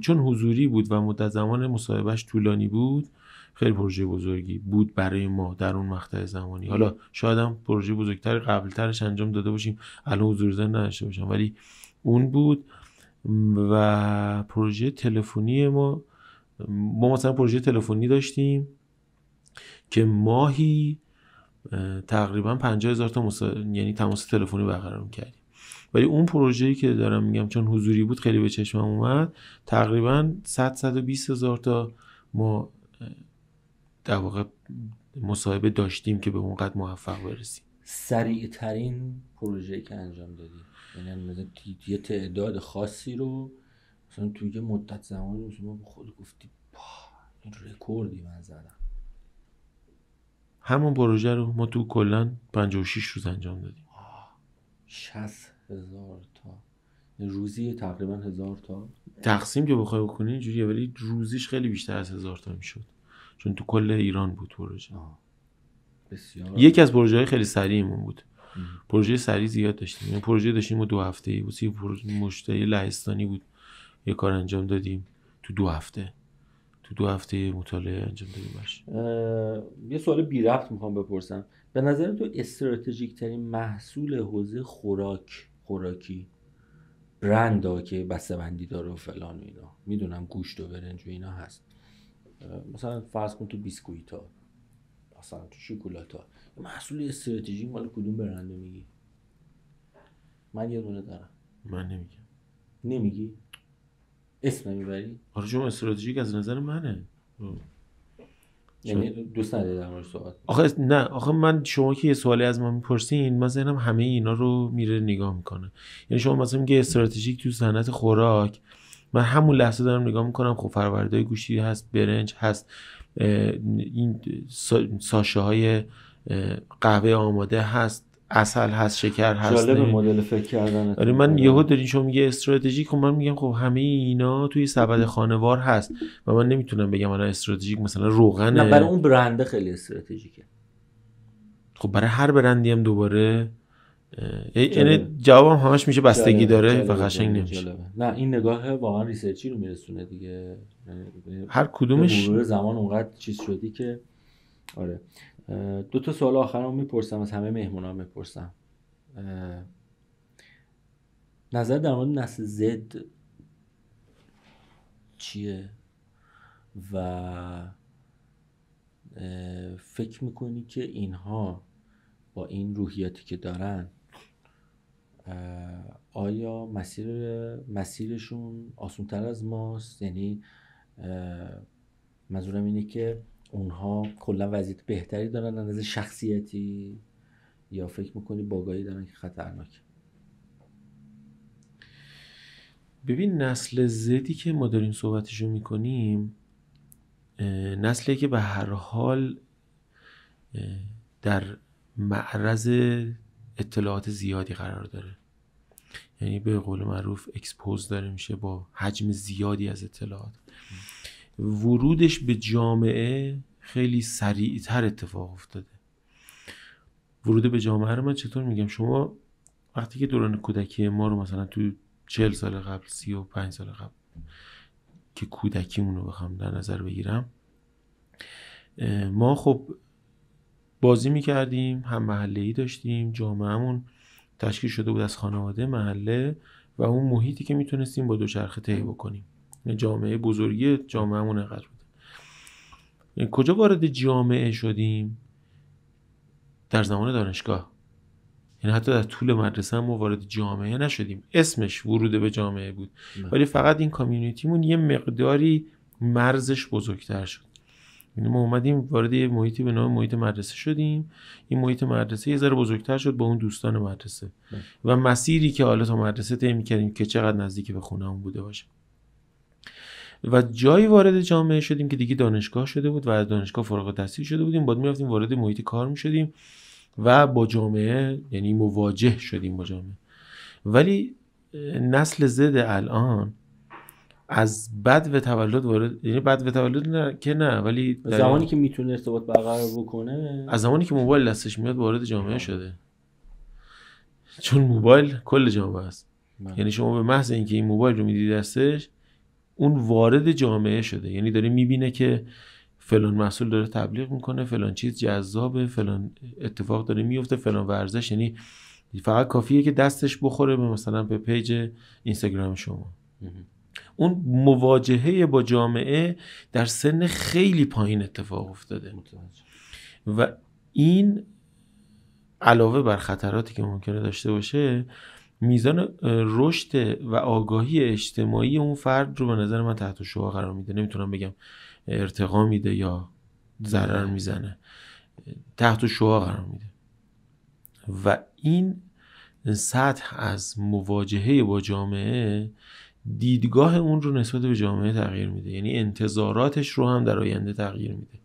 چون حضوری بود و مدت زمان مصاحبهش طولانی بود، خیلی پروژه بزرگی بود برای ما در اون مقطع زمانی. حالا شاید هم پروژه بزرگتر قبلترش انجام داده باشیم الان حضور زن نداشته باشم، ولی اون بود. و پروژه تلفنی ما مثلا پروژه تلفنی داشتیم که ماهی تقریبا 50,000 تا یعنی تماس تلفنی برقرار می‌کردیم. ولی اون پروژه‌ای که دارم میگم چون حضوری بود خیلی به چشمم اومد، تقریبا 120,000 تا ما در واقع مصاحبه داشتیم که به اونقدر موفق برسیم. سریع ترین پروژه‌ای که انجام دادیم، یعنی مثلا یه تعداد خاصی رو مثلا توی یه مدت زمانی مثلا با خود گفتی این رکوردی من زدم. همون پروژه رو ما تو کلا 56 روز انجام دادیم. 60,000 تا روزی تقریبا 1000 تا تقسیم که بخوای بکنی اینجوریه، ولی روزیش خیلی بیشتر از 1000 تا میشد چون تو کل ایران بود پروژه. بسیار. یکی از پروژه‌های خیلی سریعمون بود. پروژه سریع زیاد داشتیم. یعنی پروژه داشتیم و 2 هفته‌ای بود. مشتری لهستانی بود. یه کار انجام دادیم تو 2 هفته. تو 2 هفته مطالعه انجام دادیم باش. یه سوال بی ربط میخوام بپرسم. به نظر تو استراتژیک ترین محصول حوزه خوراکی برندها که بسته‌بندی داره و فلان و اینا، میدونم گوشت و برنج و اینا هست، مثلا فرض کن تو بیسکویتا، مثلا تو شکلاتا، محصول استراتژیک مال کدوم برنده میگی؟ من یه دونه دارم. من نمیگم. نمیگی؟ اسم نمیبری؟ آره چون استراتژیک از نظر منه. یعنی دوست نداری در مورد صحبت؟ آخه من شما که یه سوالی از من میپرسین، من ذهنم همه اینا رو میره نگاه میکنه. یعنی شما مثلا میگه استراتژیک تو صنعت خوراک، من همون لحظه دارم نگاه میکنم خب فرآوردهای گوشتی هست، برنج هست، این ساشه های قهوه آماده هست، عسل هست، شکر هست. جالب مدل فکر کردن. آره من یهو دارین شما میگه استراتژیک، خب من میگم خب همه اینا توی سبد خانوار هست و من نمیتونم بگم الان استراتژیک مثلا روغن. نه برای اون برنده خیلی استراتژیکه. خب برای هر برندی هم دوباره یعنی جوابم همش میشه بستگی داره و قشنگ نمیشه. نه این نگاه واقعا ریسرچی رو میرسونه دیگه. هر کدومش مرور زمان اونقدر چیز شدی که آره. 2 تا سوال آخرام میپرسم، از همه مهمونام میپرسم. نظر در مورد نسل زد چیه و فکر میکنی که اینها با این روحیاتی که دارن آیا مسیرشون آسان‌تر از ماست؟ یعنی منظورم اینه که اونها کلا وضعیت بهتری دارن از نظر شخصیتی یا فکر میکنی باگایی دارن که خطرناکه؟ ببین نسل زدی که ما داریم صحبتشو میکنیم نسلی که به هر حال در معرض اطلاعات زیادی قرار داره، یعنی به قول معروف اکسپوز داره میشه با حجم زیادی از اطلاعات. ورودش به جامعه خیلی سریعتر اتفاق افتاده. ورود به جامعه رو من چطور میگم؟ شما وقتی که دوران کودکی ما رو مثلا تو 40 سال قبل 35 سال قبل که کودکیمون رو بخوام در نظر بگیرم، ما خب بازی میکردیم، هم محله‌ای داشتیم، جامعهمون تشکیل شده بود از خانواده، محله و اون محیطی که میتونستیم با دوچرخه طی بکنیم. جامعه بزرگی جامعهمون اینقدر بود. کجا وارد جامعه شدیم؟ در زمان دانشگاه. یعنی حتی در طول مدرسه هم ما وارد جامعه نشدیم، اسمش ورود به جامعه بود، ولی فقط این کامیونیتیمون یه مقداری مرزش بزرگتر شد. یعنی ما اومدیم وارد یه محیطی به نام محیط مدرسه شدیم، این محیط مدرسه یه ذره بزرگتر شد با اون دوستان مدرسه و مسیری که حالا تا مدرسه طی می‌کردیم که چقدر نزدیک به خونه‌مون بوده باشه، و جایی وارد جامعه شدیم که دیگه دانشگاه شده بود و از دانشگاه فارغ التحصیل شده بودیم، بعد می‌رفتیم وارد محیط کار می‌شدیم و با جامعه یعنی مواجه شدیم با جامعه. ولی نسل زد الان از بد و تولد وارد، یعنی بد و تولد نه که نه، ولی زمانی که میتونه ارتباط برقرار بکنه، از زمانی که موبایل دستش میاد وارد جامعه شده، چون موبایل کل جامعه است. یعنی شما به محض اینکه این موبایل رو میدی دستش، اون وارد جامعه شده، یعنی داره میبینه که فلان محصول داره تبلیغ میکنه، فلان چیز جذابه، فلان اتفاق داره میفته، فلان ورزش. یعنی فقط کافیه که دستش بخوره به مثلا به پیج اینستاگرام شما. اون مواجهه با جامعه در سن خیلی پایین اتفاق افتاده و این علاوه بر خطراتی که ممکنه داشته باشه، میزان رشد و آگاهی اجتماعی اون فرد رو به نظر من تحت شعاع قرار میده. نمیتونم بگم ارتقا میده یا ضرر میزنه، تحت شعاع قرار میده و این سطح از مواجهه با جامعه دیدگاه اون رو نسبت به جامعه تغییر میده، یعنی انتظاراتش رو هم در آینده تغییر میده.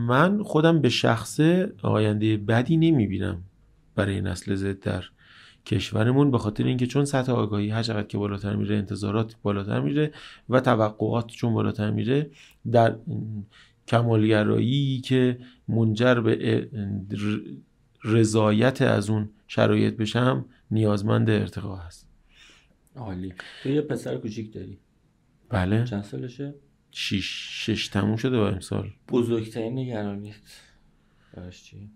من خودم به شخصه آینده بدی نمیبینم برای نسل زد در کشورمون، به خاطر اینکه چون سطح آگاهی هر چقدر که بالاتر میره، انتظارات بالاتر میره و توقعات چون بالاتر میره، در کمالگرایی که منجر به رضایت از اون شرایط بشم نیازمند ارتقا هست. عالی. تو یه پسر کوچیک داری؟ بله. چند سالشه؟ 6 تموم شده با امسال. بزرگترین نگرانیت براش چیه؟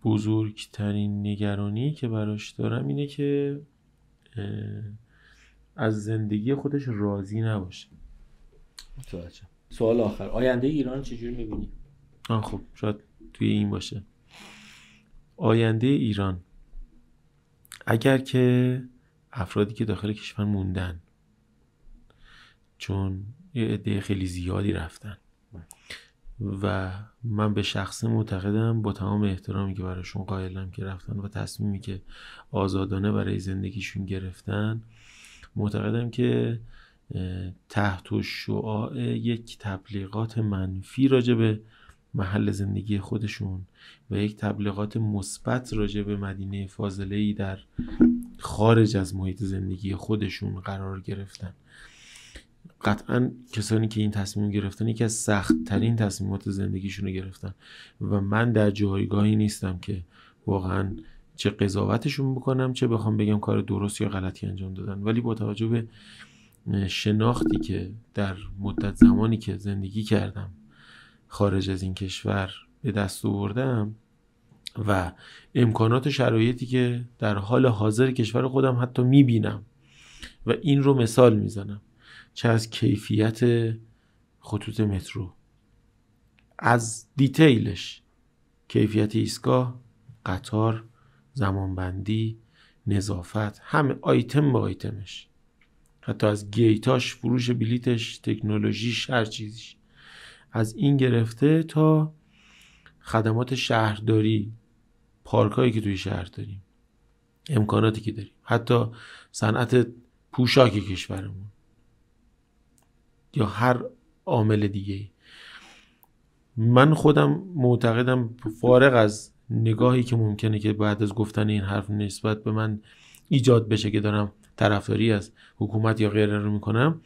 بزرگترین نگرانی که براش دارم اینه که از زندگی خودش راضی نباشه. متوجه. سوال آخر، آینده ایران چجوری میبینی؟ خب شاید توی این باشه. آینده ایران اگر که افرادی که داخل کشور موندن، چون یه عده خیلی زیادی رفتن و من به شخص معتقدم با تمام احترامی که براشون قائلم که رفتن و تصمیمی که آزادانه برای زندگیشون گرفتن، معتقدم که تحت شعاع یک تبلیغات منفی راجع به محل زندگی خودشون و یک تبلیغات مثبت راجع به مدینه فاضله‌ای در خارج از محیط زندگی خودشون قرار گرفتن. قطعا کسانی که این تصمیم گرفتن یکی از سخت ترین تصمیمات زندگیشون رو گرفتن و من در جایگاهی نیستم که واقعا چه قضاوتشون بکنم چه بخوام بگم کار درست یا غلطی انجام دادن، ولی با توجه به شناختی که در مدت زمانی که زندگی کردم خارج از این کشور به دست آوردم و امکانات و شرایطی که در حال حاضر کشور خودم حتی میبینم و این رو مثال میزنم، چه از کیفیت خطوط مترو، از دیتیلش، کیفیت ایستگاه، قطار، زمانبندی، نظافت، همه آیتم با آیتمش، حتی از گیتاش، فروش بلیتش، تکنولوژیش، هر چیزیش، از این گرفته تا خدمات شهرداری، پارکایی که توی شهر داریم، امکاناتی که داریم، حتی صنعت پوشاک کشورمون یا هر عامل دیگه. من خودم معتقدم فارغ از نگاهی که ممکنه که بعد از گفتن این حرف نسبت به من ایجاد بشه که دارم طرفداری از حکومت یا غیره رو میکنم،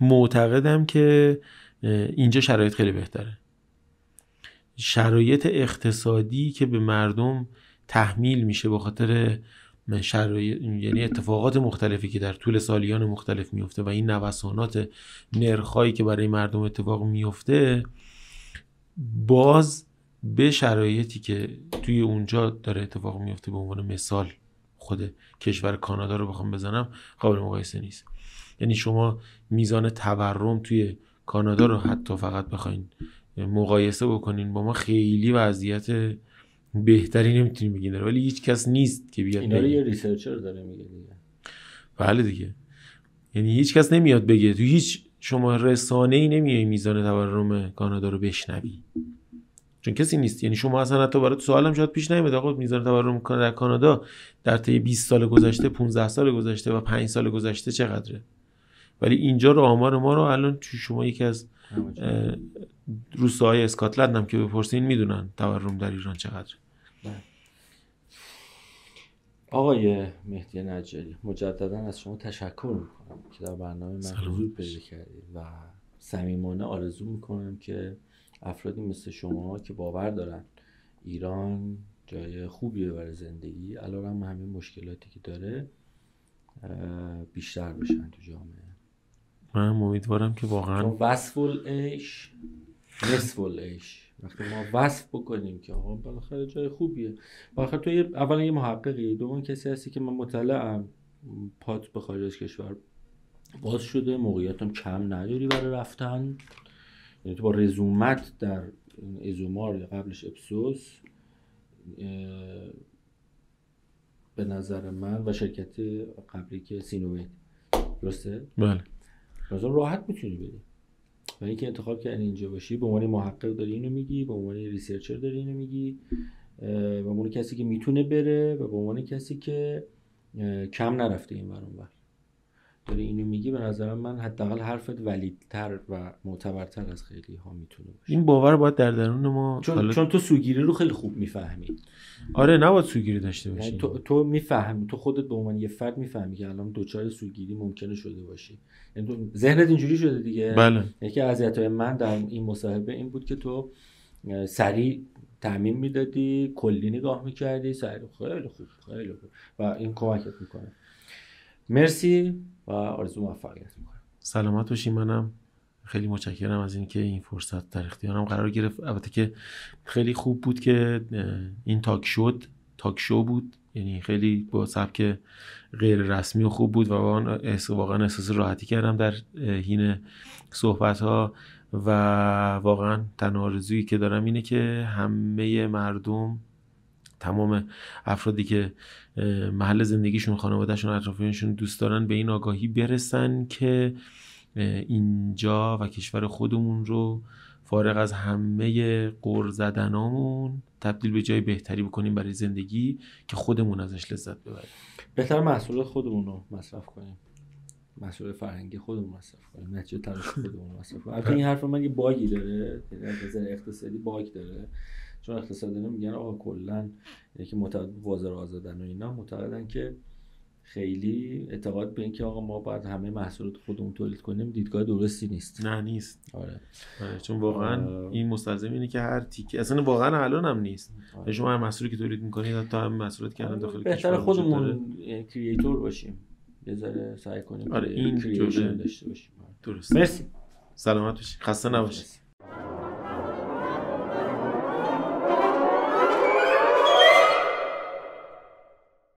معتقدم که اینجا شرایط خیلی بهتره. شرایط اقتصادی که به مردم تحمیل میشه به خاطر شرایط، یعنی اتفاقات مختلفی که در طول سالیان مختلف میفته و این نوسانات نرخایی که برای مردم اتفاق میفته، باز به شرایطی که توی اونجا داره اتفاق میفته، به عنوان مثال خود کشور کانادا رو بخوام بزنم، قابل مقایسه نیست. یعنی شما میزان تورم توی کانادا رو حتی فقط بخواین مقایسه بکنین با ما، خیلی وضعیت بهتری نمیتونیم بگین داره، ولی هیچ کس نیست که بیاد اینا رو یه ریسرچر داره میگه دیگه. بله دیگه، یعنی هیچ کس نمیاد بگه، تو هیچ شما رسانه‌ای نمیای میزان تورم کانادا رو بشنوی، چون کسی نیست. یعنی شما اصلا حتی برات سوالم شاید پیش نیومد آقا میزان تورم در کانادا در طی 20 سال گذشته، 15 سال گذشته و 5 سال گذشته چقدره، ولی اینجا رو آمار ما رو الان شما یکی از روستاهای اسکاتلند هم که بپرسین میدونن تورم در ایران چقدره. آقای مهدی نجاری، مجددا از شما تشکر میکنم که در برنامه من حضور پیدا کردید و صمیمانه آرزو میکنم که افرادی مثل شما که باور دارن ایران جای خوبیه برای زندگی، علیرغم همین مشکلاتی که داره، بیشتر بشن تو جامعه. من امیدوارم که واقعا وصف العیش نصف العیش، وقتی ما وصف بکنیم که آقا بالاخره جای خوبیه، بالاخره تو اولا یه محققی، دوم کسی هستی که من مطلعم، پات به خارج از کشور باز شده، موقعیتم کم نداری برای رفتن، یعنی تو با رزومت در ازومار یا قبلش اپسوس به نظر من و شرکت قبلی که سینوویت، درسته؟ بله مثلا راحت میتونی بری و اینکه انتخاب کردی اینجا باشی، به عنوان محقق داری اینو میگی، به عنوان ریسرچر داری اینو میگی، به عنوان کسی که میتونه بره و به عنوان کسی که کم نرفته این ور اون ور داری اینو میگی. به نظر من حداقل حرفت ولیدتر و معتبرتر از خیلی ها میتونه باشه. این باور باید در درون ما چون تو سوگیری رو خیلی خوب میفهمی. آره نباید سوگیری داشته باشی. تو میفهمی، تو خودت به عنوان یه فرد میفهمی که الان دوچار سوگیری ممکنه شده باشی، یعنی تو ذهنت اینجوری شده دیگه. بله. یکی از اذیت‌های من در این مصاحبه این بود که تو سریع تعمیم میدادی، کلی نگاه میکردی، سریع خیلی خوب و این کمکت میکنه. مرسی و آرزو موفقیت میکنم. سلامت باشی. منم خیلی متشکرم از اینکه این فرصت در اختیارم قرار گرفت. البته که خیلی خوب بود که این تاک شو بود، یعنی خیلی با سبک غیر رسمی و خوب بود و واقعا احساس راحتی کردم در حین صحبت ها و واقعا تنها آرزویی که دارم اینه که همه مردم، تمام افرادی که محل زندگیشون، خانوادهشون، اطرافیانشون دوست دارن به این آگاهی برسن که اینجا و کشور خودمون رو فارغ از همه غر زدنامون تبدیل به جای بهتری بکنیم برای زندگی که خودمون ازش لذت ببریم. بهتر محصولات خودمون رو مصرف کنیم، محصول فرهنگی خودمون مصرف کنیم، نتیجه تلاش خودمون مصرف کنیم. البته این حرف من یه باگی داره، از نظر اقتصادی باگ داره، چون اقتصادی‌ها میگن آقا کلا یکی معتقد بازار آزادن و اینا معتقدن که خیلی اعتقاد به این که آقا ما باید همه محصولات خودمون تولید کنیم دیدگاه درستی نیست. نه نیست. آره چون واقعا این مستلزم اینه که هر تیکه، اصلا واقعا الان هم نیست. شما هر محصولی که تولید می‌کنید تا هم محصولاتی که الان داخل کشور بهتره خودمون کریئتور باشیم، یه ذره سعی کنیم این کریئیشن داشته باشیم. درست. مرسی. سلامت باشی. خسته نباشی.